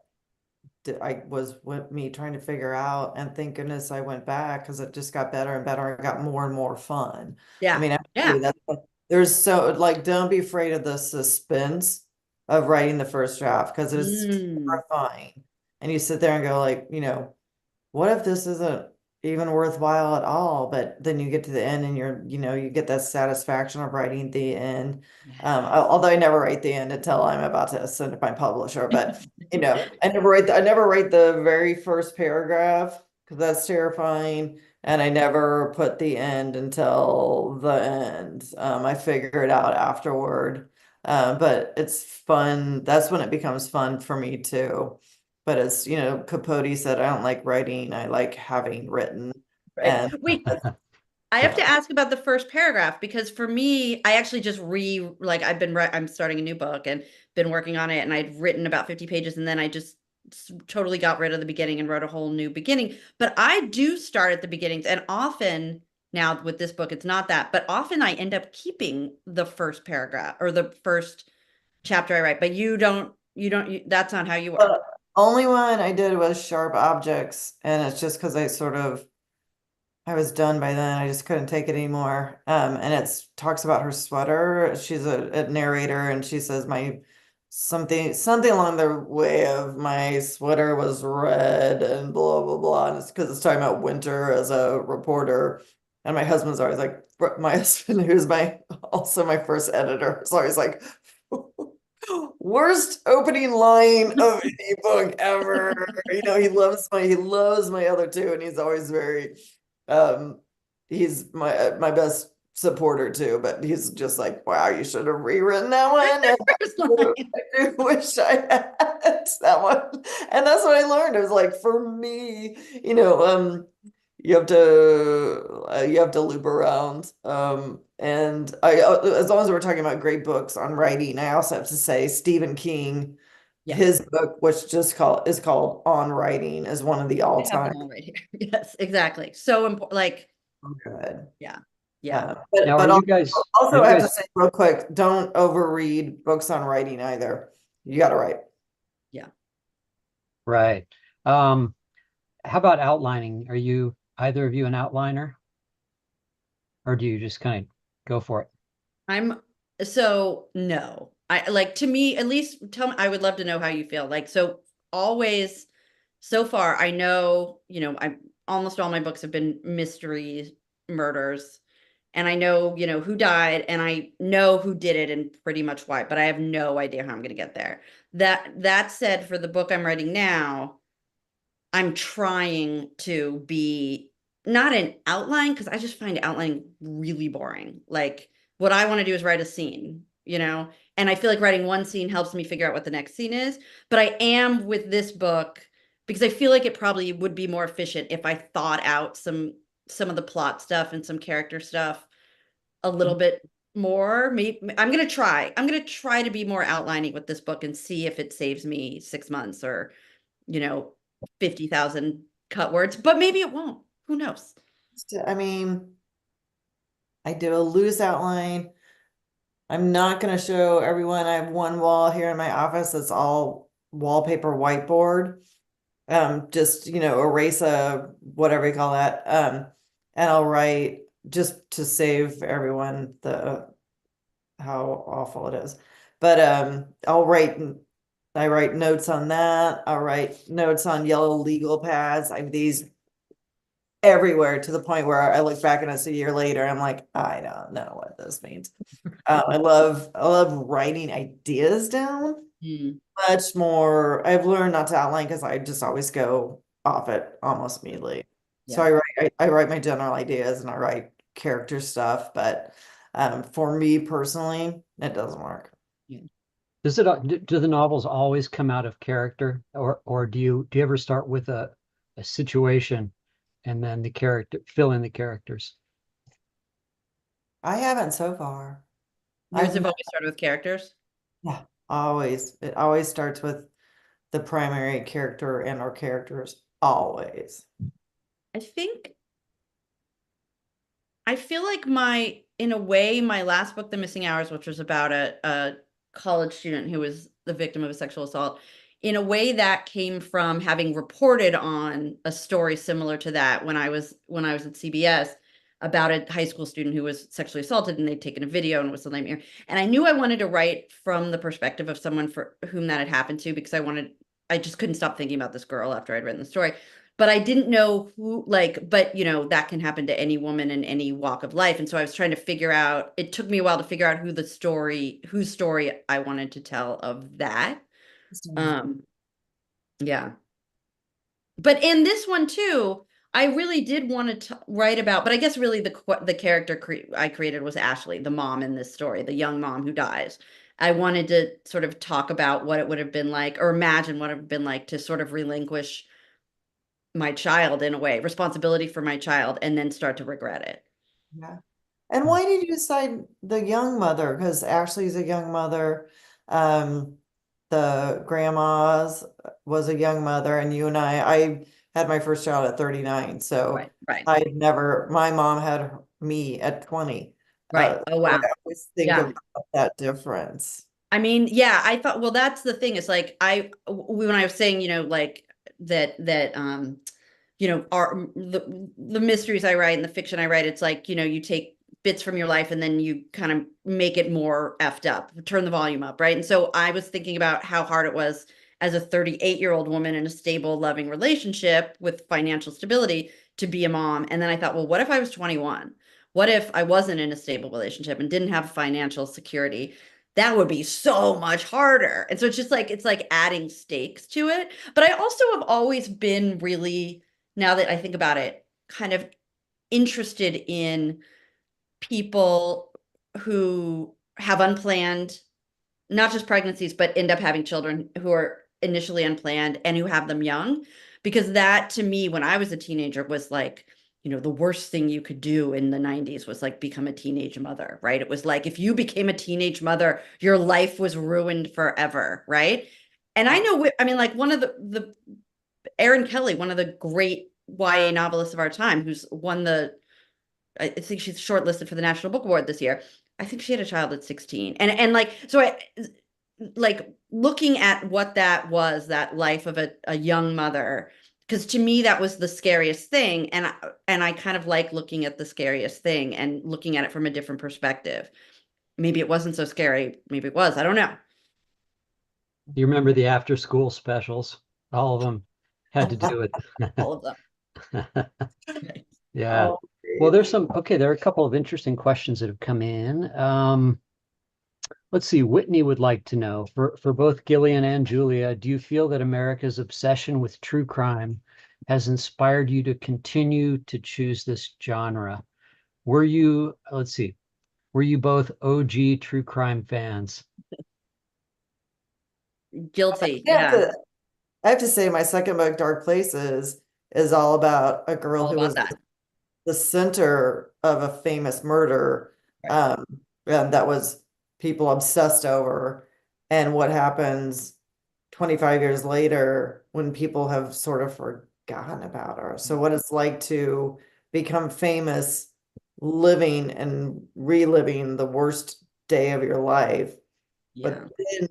I was with me trying to figure out, and thank goodness I went back because it just got better and better. It got more and more fun. I Yeah. mean, Yeah. actually, there's so like, don't be afraid of the suspense of writing the first draft because it's Mm. terrifying. And you sit there and go like, what if this isn't even worthwhile at all? But then you get to the end and you get that satisfaction of writing the end. Although I never write the end until I'm about to send it to my publisher, but I never write the very first paragraph because that's terrifying. And I never put the end until the end. I figure it out afterward. But it's fun. That's when it becomes fun for me too. But as Capote said, I don't like writing, I like having written. Right. And Wait, I have to Yeah. ask about the first paragraph because for me, I actually just like I'm starting a new book and been working on it, and I'd written about 50 pages and then I just totally got rid of the beginning and wrote a whole new beginning. But I do start at the beginnings, and often now with this book, it's not that, but often I end up keeping the first paragraph or the first chapter I write, but that's not how you work. the only one I did was Sharp Objects, and it's just because I was done by then. I just couldn't take it anymore. And it talks about her sweater. She's a narrator, and she says something along the way of my sweater was red and blah blah blah. And it's because it's talking about winter as a reporter. And my husband's always like, my husband, who's also my first editor, is always like, worst opening line of any book ever. He loves my other two, and he's always very um, he's my best supporter too, but he's just like, wow, you should have rewritten that one. And First line. I do wish I had that one. And that's what I learned. It was like, for me, you have to loop around. And as long as we're talking about great books on writing, I also have to say Stephen King, Yes. his book, which is called On Writing, is one of the I have all-time them all right here. Yes, exactly. So important. Like, good. yeah, yeah. But Now, are you guys, are also you I have to guys, say real quick, don't overread books on writing either. You got to write. Yeah. right? How about outlining? Are you, either of you, an outliner? Or do you just kind of go for it? I'm so no. I like, to me, at least tell me, I would love to know how you feel. Like, so always so far, I know, I almost all my books have been mystery murders. And I know, who died, and I know who did it and pretty much why, but I have no idea how I'm gonna get there. That said, for the book I'm writing now, I'm trying to be not an outline because I just find outlining really boring. Like, what I want to do is write a scene, and I feel like writing one scene helps me figure out what the next scene is. But I am with this book because I feel like it probably would be more efficient if I thought out some of the plot stuff and some character stuff a little bit more. Maybe I'm gonna try to be more outlining with this book and see if it saves me 6 months or you know 50,000 cut words, but maybe it won't. Who knows? I mean, I do a loose outline. I'm not going to show everyone. I have one wall here in my office that's all wallpaper whiteboard. Just, erase whatever you call that. And I'll write just to save everyone how awful it is. But I write notes on that. I'll write notes on yellow legal pads. I have these everywhere to the point where I look back and it's a year later. I'm like, I don't know what this means. I love writing ideas down Hmm. much more. I've learned not to outline because I just always go off it almost immediately. So Yeah. I write my general ideas and I write character stuff, but for me personally, it doesn't work. Yeah. Do the novels always come out of character, or do you ever start with a situation and then the character fill in the characters? I haven't so far. Yours I've have not, always started with characters. yeah, always. It always starts with the primary character and or characters. Always. I think I feel like in a way, my last book, The Missing Hours, which was about a college student who was the victim of a sexual assault, in a way that came from having reported on a story similar to that when I was at CBS about a high school student who was sexually assaulted, and they'd taken a video and it was a nightmare. And I knew I wanted to write from the perspective of someone for whom that had happened to, because I just couldn't stop thinking about this girl after I'd written the story. But I didn't know who, like, but that can happen to any woman in any walk of life. And so I was trying to figure out, it took me a while to figure out whose story I wanted to tell of that. Um, yeah. But in this one too, I really did want to write about, but I guess really the character I created was Ashley, the mom in this story, the young mom who dies. I wanted to sort of talk about what it would have been like, or imagine what it would have been like to sort of relinquish my child, in a way, responsibility for my child, and then start to regret it. Yeah. And why did you decide the young mother? Because Ashley's a young mother. Um, the grandma's was a young mother, and you and I had my first child at 39. So Right. my mom had me at 20. Right. Oh, So I wow. always think Yeah. about that difference. I mean, yeah, I thought, well, that's the thing. It's like when I was saying, like are the mysteries I write and the fiction I write, it's like, you take bits from your life and then you kind of make it more effed up, turn the volume up, right? And so I was thinking about how hard it was as a 38-year-old woman in a stable, loving relationship with financial stability to be a mom. And then I thought, well, what if I was 21? What if I wasn't in a stable relationship and didn't have financial security? That would be so much harder. And so it's like adding stakes to it. But I also have always been really, now that I think about it, kind of interested in people who have unplanned, not just pregnancies, but end up having children who are initially unplanned and who have them young. Because that, to me, when I was a teenager, was like, the worst thing you could do in the 90s was like become a teenage mother, right? It was like if you became a teenage mother, your life was ruined forever, right? And I know, I mean, like one of the Erin Kelly, one of the great YA novelists of our time, who's won I think she's shortlisted for the National Book Award this year. I think she had a child at 16. And like, so I like looking at what that was, that life of a young mother, because to me that was the scariest thing. And I kind of like looking at the scariest thing and looking at it from a different perspective. Maybe it wasn't so scary. Maybe it was. I don't know. You remember the after school specials? All of them had to do with All of them. yeah. Oh, Well, there are a couple of interesting questions that have come in. Let's see, Whitney would like to know, for both Gillian and Julia, do you feel that America's obsession with true crime has inspired you to continue to choose this genre? Let's see, were you both OG true crime fans? Guilty. I have Yeah. to, I have to say my second book, Dark Places, is all about a girl All who about was that. the center of a famous murder, Right. and that was people obsessed over, and what happens 25 years later when people have sort of forgotten about her. So what it's like to become famous, living and reliving the worst day of your life, Yeah. but then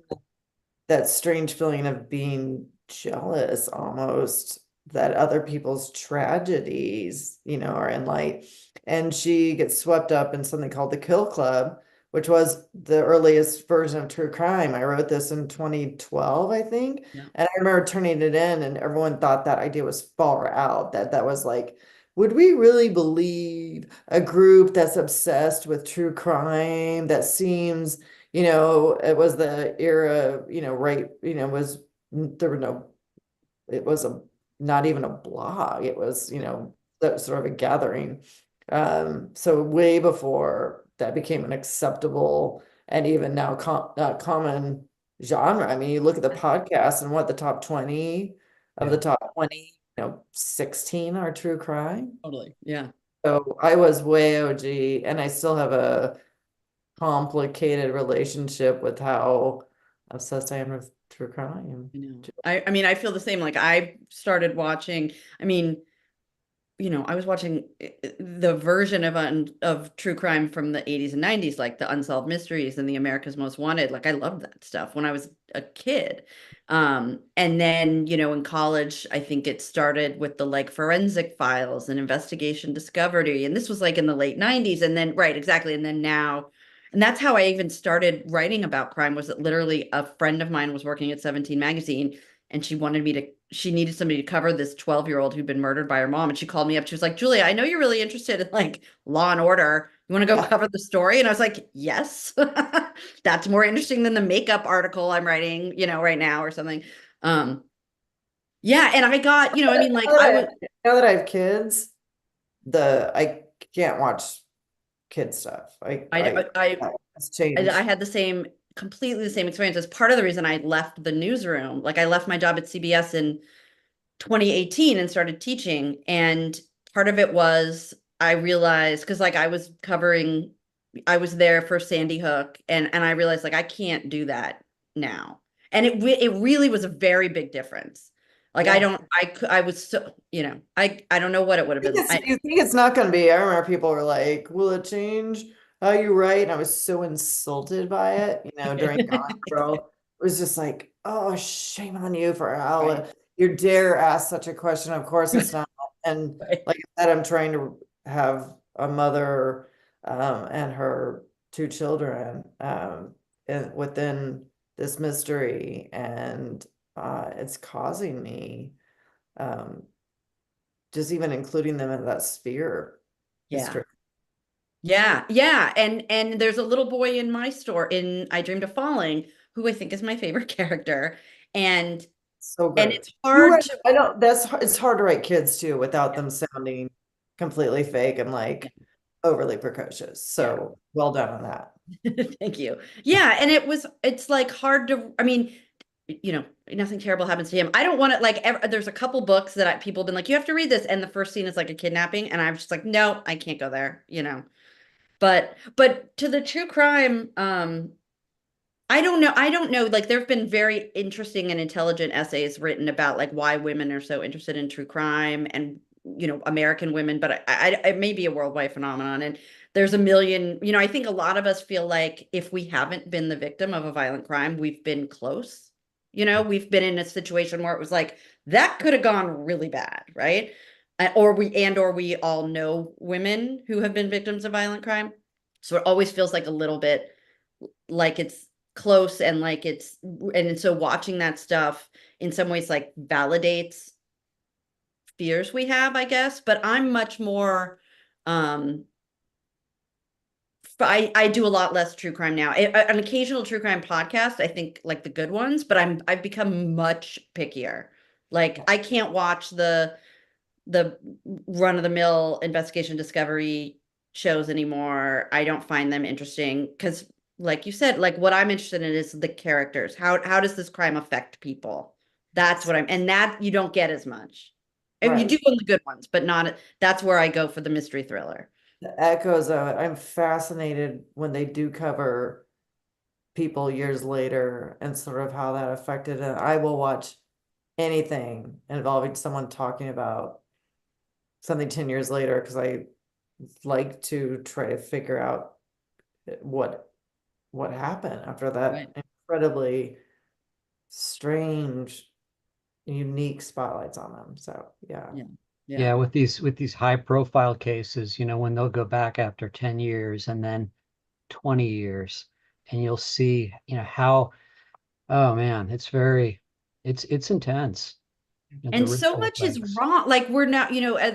that strange feeling of being jealous almost that other people's tragedies, are in light. And she gets swept up in something called the Kill Club, which was the earliest version of true crime. I wrote this in 2012, I think. Yeah. And I remember turning it in and everyone thought that idea was far out, that was like, would we really believe a group that's obsessed with true crime that seems it was the era, right, there were no, it was not even a blog. It was, that sort of a gathering. So way before that became an acceptable and even now common, genre. I mean, you look at the podcast and what the top 20 of Yeah. the top 20, 16 are true crime. Totally. Yeah. So I was way OG, and I still have a complicated relationship with how obsessed I am with true crime. I know. I mean, I feel the same. Like I started watching, I mean, I was watching the version of true crime from the 80s and 90s, like the Unsolved Mysteries and the America's Most Wanted. Like I loved that stuff when I was a kid. And then, in college, I think it started with the like Forensic Files and Investigation Discovery. And this was like in the late 90s. And then, right, exactly. And then now, and that's how I even started writing about crime, was that literally a friend of mine was working at 17 magazine, and she needed somebody to cover this 12-year-old who'd been murdered by her mom. And she called me up. She was like, Julia, I know you're really interested in like Law and Order. You want to go Yeah. cover the story? And I was like, yes, that's more interesting than the makeup article I'm writing, right now or something. Yeah. And I got, I mean, like Now that I have kids, I can't watch kid stuff. It's changed. I had completely the same experience. As part of the reason I left the newsroom. Like I left my job at CBS in 2018 and started teaching. And part of it was I realized, because like I was there for Sandy Hook, and I realized like I can't do that now. And it really was a very big difference. Like Yeah. I was so, I don't know what it would have been. You think it's not going to be? I remember people were like, "Will it change how you write?" And I was so insulted by it. During Gone Girl, it was just like, "Oh, shame on you for how Right. you dare ask such a question." Of course, it's not. And Right. like I said, I'm trying to have a mother and her two children within this mystery, and it's causing me. Um, just even including them in that sphere is Yeah. true. Yeah. Yeah. And there's a little boy in my store in I Dreamed of Falling, who I think is my favorite character. And So and great. it's hard to I don't, it's hard to write kids too without them sounding completely fake and like overly precocious. yeah. So well done on that. Thank you. Yeah, and it's like hard to, I mean, nothing terrible happens to him. I don't want to like there's a couple books that people have been like, you have to read this, and the first scene is like a kidnapping, and I'm just like, no, I can't go there. But to the true crime, I don't know. Like there have been very interesting and intelligent essays written about like why women are so interested in true crime and American women, but it may be a worldwide phenomenon. And there's a million, I think a lot of us feel like if we haven't been the victim of a violent crime, we've been close. We've been in a situation where it was like that could have gone really bad, right? Or we all know women who have been victims of violent crime. So it always feels like a little bit like it's close, and so watching that stuff in some ways like validates fears we have, I guess. But I'm much more I do a lot less true crime now. An occasional true crime podcast, I think, like the good ones, but I've become much pickier. Like I can't watch the run of the mill investigation discovery shows anymore. I don't find them interesting because, like you said, like what I'm interested in is the characters. How does this crime affect people? That's what and that you don't get as much. And you do Right. on the good ones, but not. That's where I go for the mystery thriller. The echoes of it. I'm fascinated when they do cover people years later and sort of how that affected it. I will watch anything involving someone talking about something 10 years later because I like to try to figure out what happened after Right. that incredibly strange, unique spotlights on them. So yeah. Yeah. Yeah, with these high profile cases, when they'll go back after 10 years and then 20 years, and you'll see, how, oh man, it's intense. The And so ripple much is effects. wrong. Like we're not,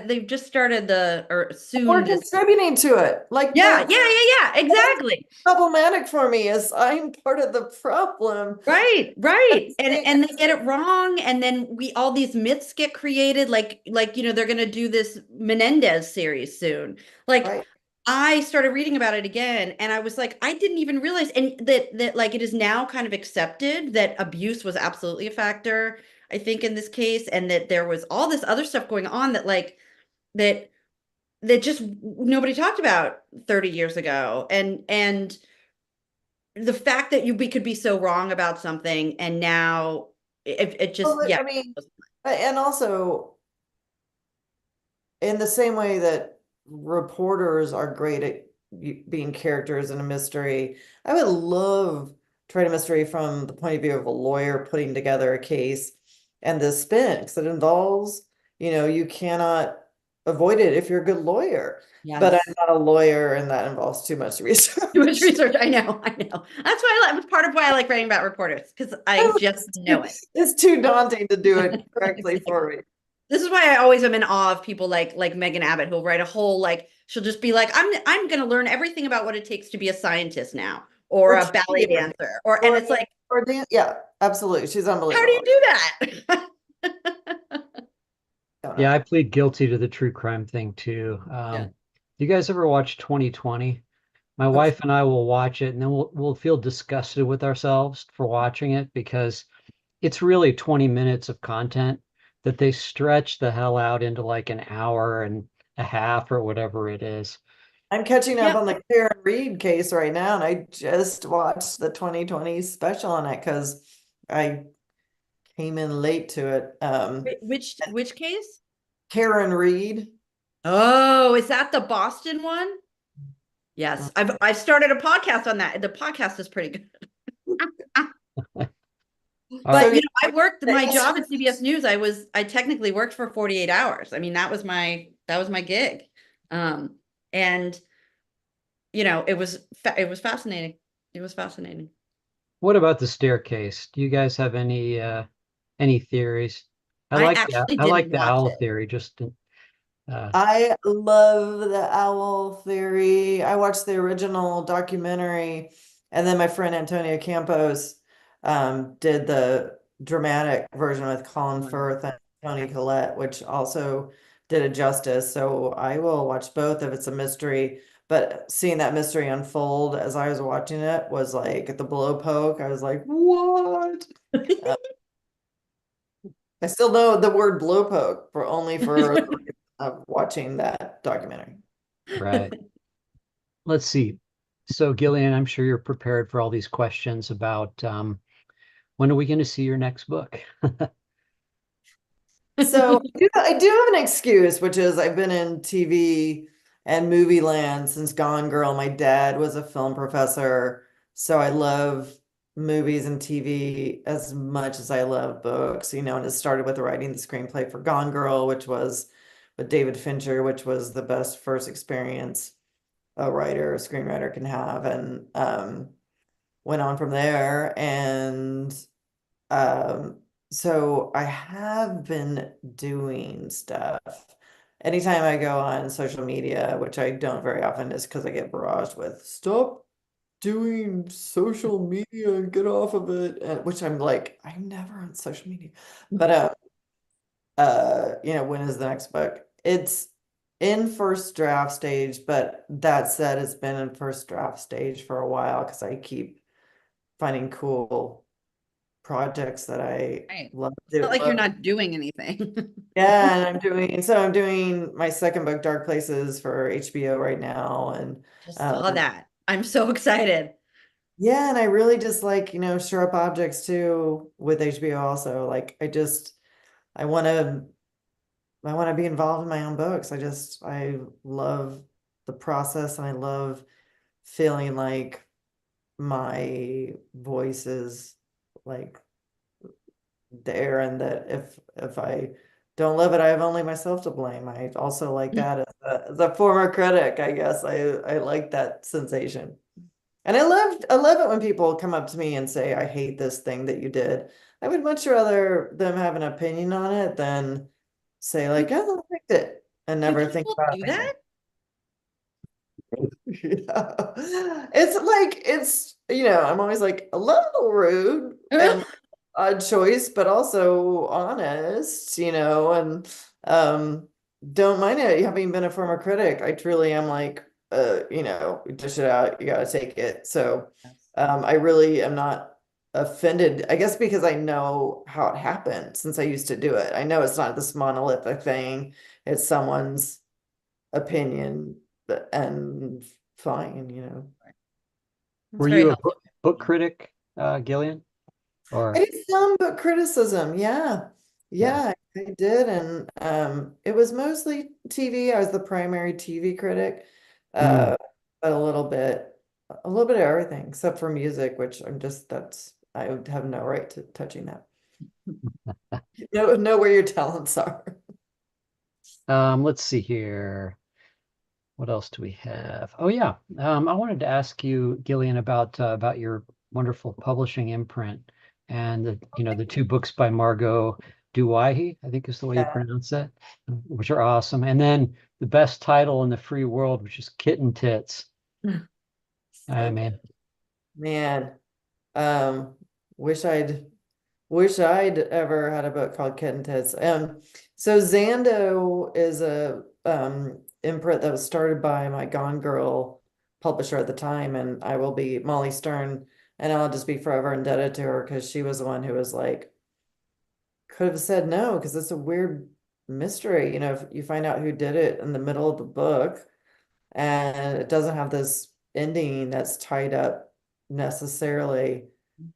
they've just started or We're soon this. contributing to it. Like Yeah, that's exactly. problematic for me is I'm part of the problem. Right, right. And they get it wrong, and then all these myths get created, like they're gonna do this Menendez series soon. Like Right. I started reading about it again, and I was like, I didn't even realize, and that like it is now kind of accepted that abuse was absolutely a factor, I think, in this case, and that there was all this other stuff going on that like that just nobody talked about 30 years ago. And the fact that we could be so wrong about something, and now it just, Well, yeah. I mean, and also in the same way that reporters are great at being characters in a mystery, I would love to write a mystery from the point of view of a lawyer putting together a case and the spin, because it involves, you cannot avoid it if you're a good lawyer. But Yes. I'm not a lawyer, and that involves too much research. Too much research. I know. That's why I like, part of why I like writing about reporters, because I just know it. It's too daunting to do it correctly for me. This is why I always am in awe of people like Megan Abbott, who'll write a whole, like, she'll just be like, I'm gonna learn everything about what it takes to be a scientist now, or Or a ballet theater, dancer, and it's like, yeah, absolutely. She's how do you unbelievable. do that? Don't Yeah, know. I plead guilty to the true crime thing too. Yeah. You guys ever watch 2020? My Of wife and I will watch it and then we'll feel disgusted with ourselves for watching it because it's really 20 minutes of content that they stretch the hell out into like an hour and a half or whatever it is. I'm catching up Yeah. on the Karen Reed case right now, and I just watched the 2020 special on it because I came in late to it. Which case? Karen Reed. Oh, is that the Boston one? Yes, I've started a podcast on that. The podcast is pretty good. All right. But So I worked my job at CBS News. I technically worked for 48 hours. I mean, that was my gig. And it was fascinating. It was fascinating. What about the staircase? Do you guys have any theories? I I like actually I like didn't the watch owl it. theory. Just I love the owl theory. I watched the original documentary, and then my friend Antonia Campos did the dramatic version with Colin Firth and Toni Collette, which also did it justice. So I will watch both if it's a mystery. But seeing that mystery unfold as I was watching it was like the blow poke. I was like, what? Uh, I still know the word blow poke for only for watching that documentary. right. Let's see. So Gillian, I'm sure you're prepared for all these questions about when are we going to see your next book? So I do have an excuse, which is I've been in TV and movie land since Gone Girl. My dad was a film professor, so I love movies and TV as much as I love books, and it started with writing the screenplay for Gone Girl, which was with David Fincher, which was the best first experience a writer or screenwriter can have, and went on from there. And um, so I have been doing stuff. Anytime I go on social media, which I don't very often, is because I get barraged with stop doing social media and get off of it, which I'm like, I'm never on social media. But when is the next book? It's in first draft stage, but that said, it's been in first draft stage for a while because I keep finding cool projects that I Right. love It's to not like you're love. not doing anything. Yeah, and I'm doing my second book, Dark Places, for HBO right now. And Just saw that. I'm so excited. yeah, and I really just like, sure up objects too with HBO also. Like I want to be involved in my own books. I love the process, and I love feeling like my voice is like there, and that if I don't live it, I have only myself to blame. I also like that as a former critic, I guess. I like that sensation. And I love it when people come up to me and say, I hate this thing that you did. I would much rather them have an opinion on it than say like, oh, I liked it, and Do never think people about do anything. that? Yeah. I'm always like a little rude and odd choice, but also honest, and don't mind it. Having been a former critic, I truly am like, you know, dish it out, you gotta take it. So I really am not offended, I guess because I know how it happened since I used to do it. I know it's not this monolithic thing, it's someone's opinion and fine, you know. It's Were very you a helpful. book critic, Gillian? I Or did some book criticism, yeah. yeah. Yeah, I did. And it was mostly TV. I was the primary TV critic. Mm. Uh but a little bit of everything except for music, which I would have no right to touching that. Know where your talents are. Let's see here. What else do we have? Oh yeah. I wanted to ask you, Gillian, about your wonderful publishing imprint and the two books by Margot Duwaihi, I think is the way you Yeah. pronounce it, which are awesome. And then the best title in the free world, which is Kitten Tits. I So good. mean, Man, um, wish I'd ever had a book called Kitten Tits. So Zando is a imprint that was started by my Gone Girl publisher at the time, and I will be Molly Stern, and I'll just be forever indebted to her because she was the one who was like, could have said no because it's a weird mystery. You know, if you find out who did it in the middle of the book, and it doesn't have this ending that's tied up necessarily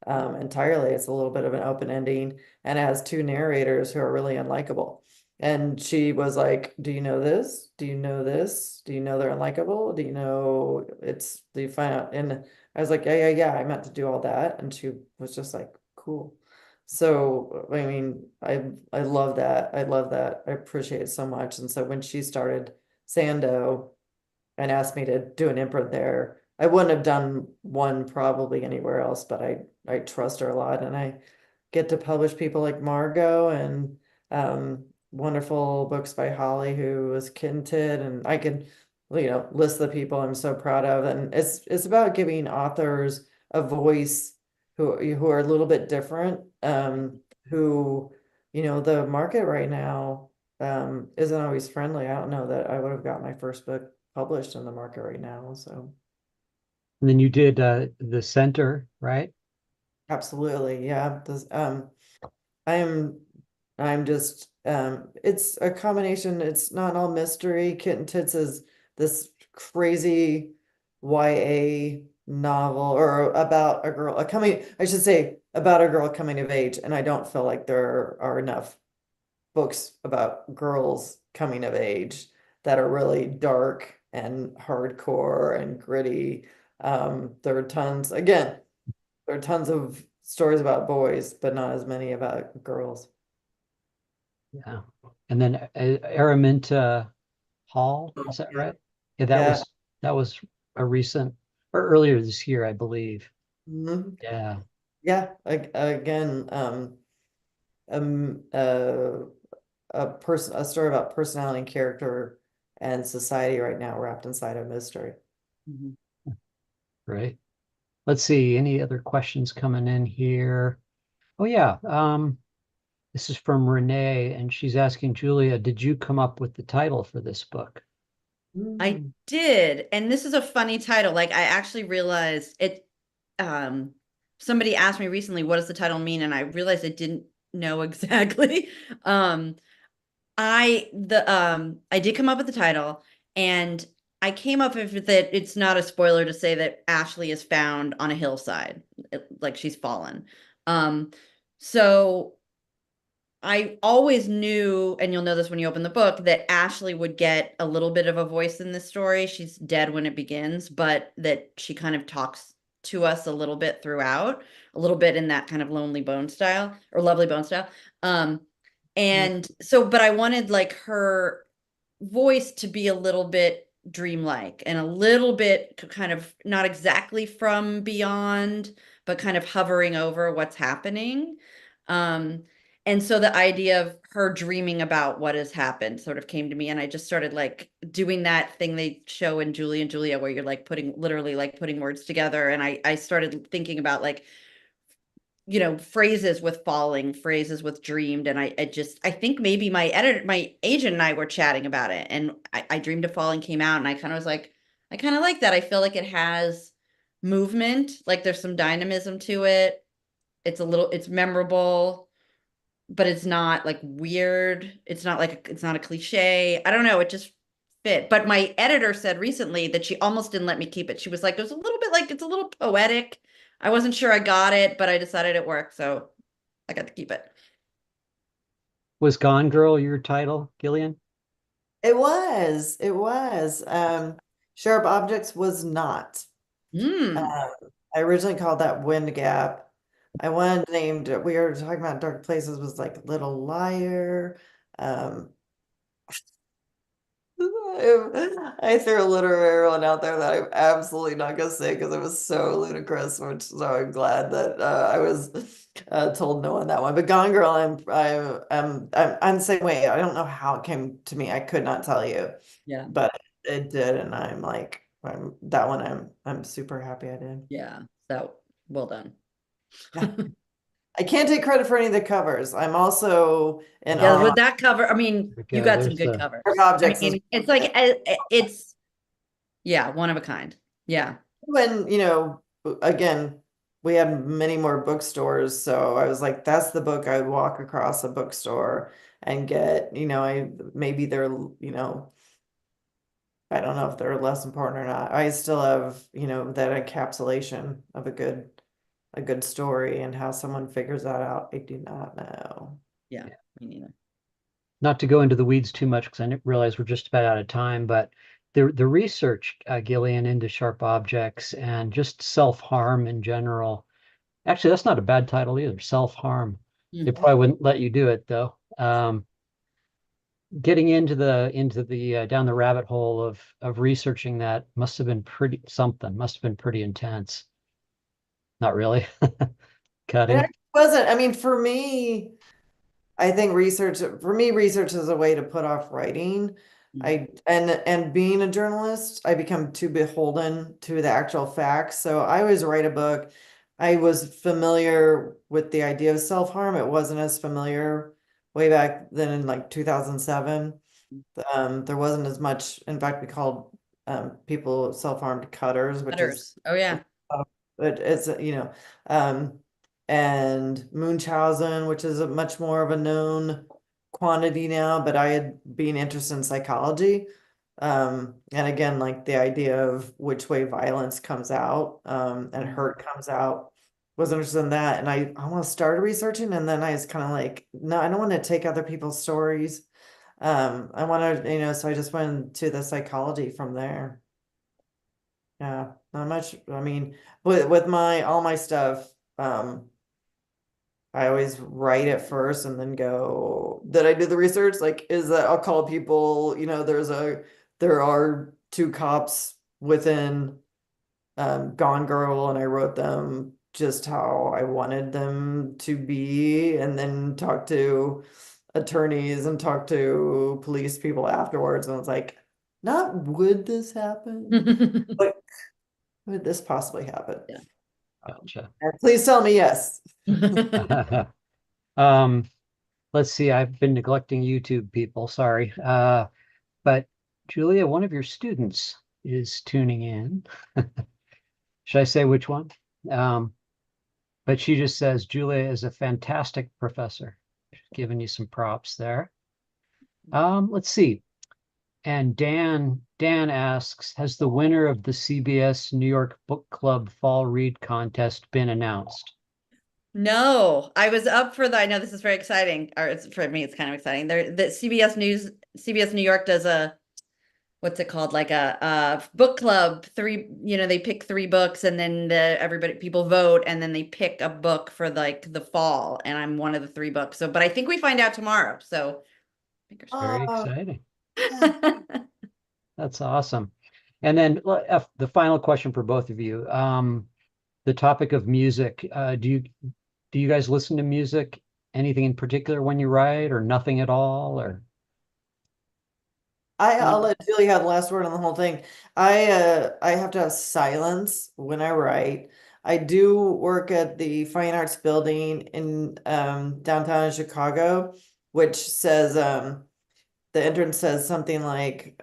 entirely. It's a little bit of an open ending, and it has two narrators who are really unlikable. And she was like, "Do you know this? Do you know this? Do you know they're unlikable? Do you know it's do you find out?" And I was like, "Yeah, yeah, yeah. I meant to do all that." And she was just like, "Cool." So I mean, I love that. I love that. I appreciate it so much. And so when she started Sando and asked me to do an imprint there. I wouldn't have done one probably anywhere else, but I trust her a lot, and I get to publish people like Margot and wonderful books by Holly, who was Kinted, and I can, you know, list the people I'm so proud of. And it's about giving authors a voice who are a little bit different, who, you know, the market right now isn't always friendly. I don't know that I would have got my first book published in the market right now. So and then you did the center, right? absolutely, yeah. I'm I'm just it's a combination. It's not all mystery. Kitten Tits is this crazy YA novel or about a girl, a coming, I should say about a girl coming of age. And I don't feel like there are enough books about girls coming of age that are really dark and hardcore and gritty. There are tons, again, there are tons of stories about boys, but not as many about girls. Yeah. And then Araminta Hall, is that Yeah. right? Yeah, Yeah. that was a recent or earlier this year, I believe. Mhm. Yeah. Yeah. Again, um, uh, a story about personality and character and society right now wrapped inside a mystery. Mhm. Great. Let's see, any other questions coming in here? Oh yeah. This is from Renee, and she's asking Julia, did you come up with the title for this book? I Mm. did, and this is a funny title. Like I actually realized it. Um, Somebody asked me recently, "What does the title mean?" And I realized I didn't know exactly. Um, I did come up with the title, and I came up with that. It's not a spoiler to say that Ashley is found on a hillside, like she's fallen. Um, so I always knew, and you'll know this when you open the book, that Ashley would get a little bit of a voice in this story. She's dead when it begins, but that she kind of talks to us a little bit throughout, a little bit in that kind of lonely bone style or lovely bone style. Um, and so, but I wanted like her voice to be a little bit dreamlike and a little bit kind of not exactly from beyond, but kind of hovering over what's happening. Um, and so the idea of her dreaming about what has happened sort of came to me, and I just started like doing that thing they show in Julie and Julia, where you're like putting literally like putting words together. And I started thinking about like, you know, phrases with falling, phrases with dreamed. And I think maybe my agent and I were chatting about it. And I dreamed of falling came out, and I kind of was like, I kind of like that. I feel like it has movement, like there's some dynamism to it. It's memorable, but it's not like weird. It's not like it's not a cliche. I don't know. It just fit. But my editor said recently that she almost didn't let me keep it. She was like, it was a little bit like it's a little poetic. I wasn't sure I got it, but I decided it worked, so I got to keep it. Was Gone Girl your title, Gillian? It was. Sharp Objects was not. Hmm. Um, I originally called that Wind Gap. I wanted named, we were talking about Dark Places was like Little Liar. Um, I threw a literary one out there that I'm absolutely not gonna say because it was so ludicrous, which so I'm glad that I was told no on that one. But Gone Girl, I'm the same way. I don't know how it came to me. I could not tell you, Yeah. but it did, and I'm like, I'm super happy I did. Yeah. So well done. I can't take credit for any of the covers. I'm also in Yeah, awe. with that cover, I mean, There we you go. got some There's good the covers. Sharp I Objects is mean, it's like it's yeah, one of a kind. Yeah. when, again, we had many more bookstores, so I was like, that's the book I would walk across a bookstore and get, maybe they're, I don't know if they're less important or not. I still have, that encapsulation of a good story and how someone figures that out. I do not know. Yeah, me neither. not to go into the weeds too much because I realize we're just about out of time, but the research, Gillian, into sharp objects and just self-harm in general. Actually, that's not a bad title either. Self-harm. They Mm. probably wouldn't let you do it though. Getting into the down the rabbit hole of researching that must have been pretty something. Must have been pretty intense. Not really. It Cutting. actually wasn't. I mean, for me, research is a way to put off writing. Mm. And being a journalist, I become too beholden to the actual facts. So I always write a book. I was familiar with the idea of self-harm. It wasn't as familiar way back then in like 2007. There wasn't as much. In fact, we called people self-harmed cutters, which is Letters. Oh yeah. but it's um and Munchausen, which is a much more of a known quantity now, but I had been interested in psychology. And again, like the idea of which way violence comes out, and hurt comes out, was interested in that. And I almost started researching, and then I was kind of like, no, I don't want to take other people's stories. I want to, so I just went to the psychology from there. Yeah, not much. I mean, with my all my stuff, I always write it first and then go, did I do the research? Like, is that I'll call people, there are two cops within Gone Girl, and I wrote them just how I wanted them to be, and then talk to attorneys and talk to police people afterwards. And it's like, not would this happen? But would this possibly happen? Yeah. Gotcha. And please tell me yes. Um, let's see. I've been neglecting YouTube people. Sorry. But Julia, one of your students is tuning in. Should I say which one? Um, but she just says Julia is a fantastic professor. She's giving you some props there. Let's see. And Dan asks, has the winner of the CBS New York Book Club Fall Read Contest been announced? No, I was up for I know this is very exciting, or it's for me, it's kind of exciting. The CBS New York does what's it called? Like a book club. They pick three books and then people vote and then they pick a book for like the fall. And I'm one of the three books. So, but I think we find out tomorrow. So fingers Very Oh, exciting. crossed. That's awesome. And then the final question for both of you. The topic of music. Do you guys listen to music? Anything in particular when you write, or nothing at all? Or I'll let Julie have the last word on the whole thing. I have to have silence when I write. I do work at the Fine Arts Building in downtown Chicago, which says the entrance says something like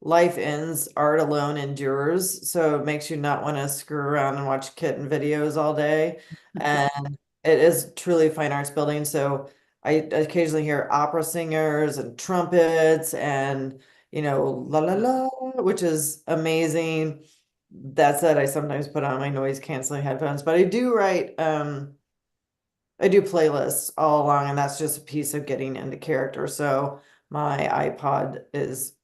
life ends, art alone endures. So it makes you not want to screw around and watch kitten videos all day. And it is truly a fine arts building. So I occasionally hear opera singers and trumpets and, la la la, which is amazing. That said, I sometimes put on my noise canceling headphones, but I do playlists all along, and that's just a piece of getting into character. So my iPod is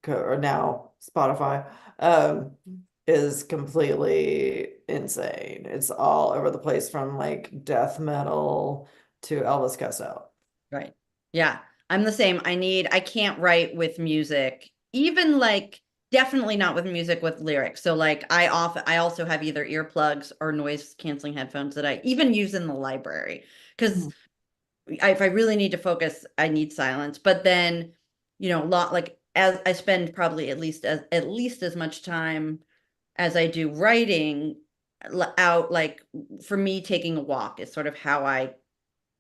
or now Spotify is completely insane. It's all over the place from like death metal to Elvis Costello. Right. Yeah. I'm the same. I can't write with music, even like definitely not with music with lyrics. So like I also have either earplugs or noise canceling headphones that I even use in the library because if I really need to focus, I need silence. But then, a lot like as I spend probably at least as much time as I do writing out, like for me, taking a walk is sort of how I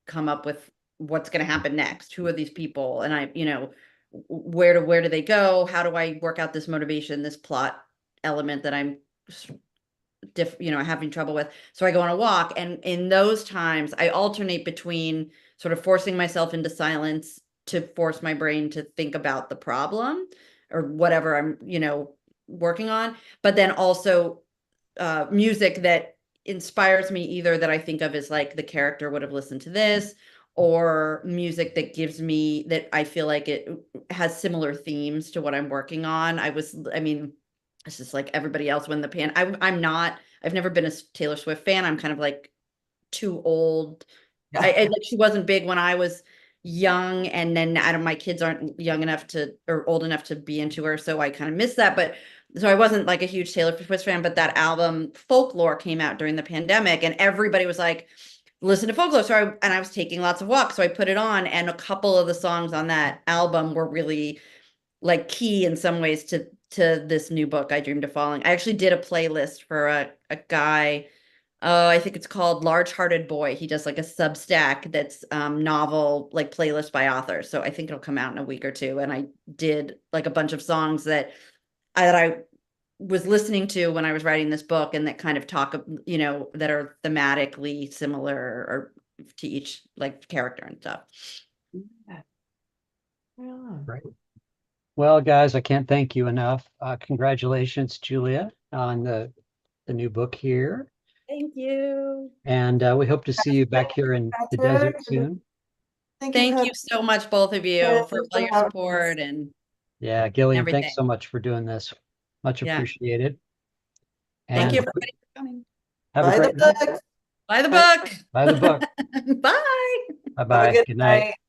come up with what's going to happen next. Who are these people? And where do they go? How do I work out this motivation, this plot element that I'm having trouble with. So I go on a walk, and in those times I alternate between sort of forcing myself into silence to force my brain to think about the problem or whatever I'm, working on, but then also music that inspires me, either that I think of as like the character would have listened to this, or music that gives me that I feel like it has similar themes to what I'm working on. I mean, it's just like everybody else when I'm not, I've never been a Taylor Swift fan. I'm kind of like too old. Like she wasn't big when I was young, and then I don't, my kids aren't young enough to or old enough to be into her, so I kind of missed that. But so I wasn't like a huge Taylor Swift fan, but that album Folklore came out during the pandemic, and everybody was like, listen to Folklore. And I was taking lots of walks, so I put it on, and a couple of the songs on that album were really like key in some ways to this new book, I Dreamed of Falling. I actually did a playlist for a guy. I think it's called Large Hearted Boy. He does like a Substack that's novel, like playlist by author. So I think it'll come out in a week or two. And I did like a bunch of songs that I was listening to when I was writing this book, and that kind of talk, that are thematically similar or to each like character and stuff. Yeah. Right. Well, guys, I can't thank you enough. Congratulations, Julia, on the new book here. Thank you. And we hope to see you back here in the Patrick, desert soon. thank you, Thank you Patrick, so much, both of you, for all for your having us. support and Yeah, Gillian, everything. thanks so much for doing this. Much Yeah. appreciated. Thank And you, everybody, for coming. have a Buy the great night. book. Buy the book. Buy the book. Bye. Have a Bye-bye. good Good night. night.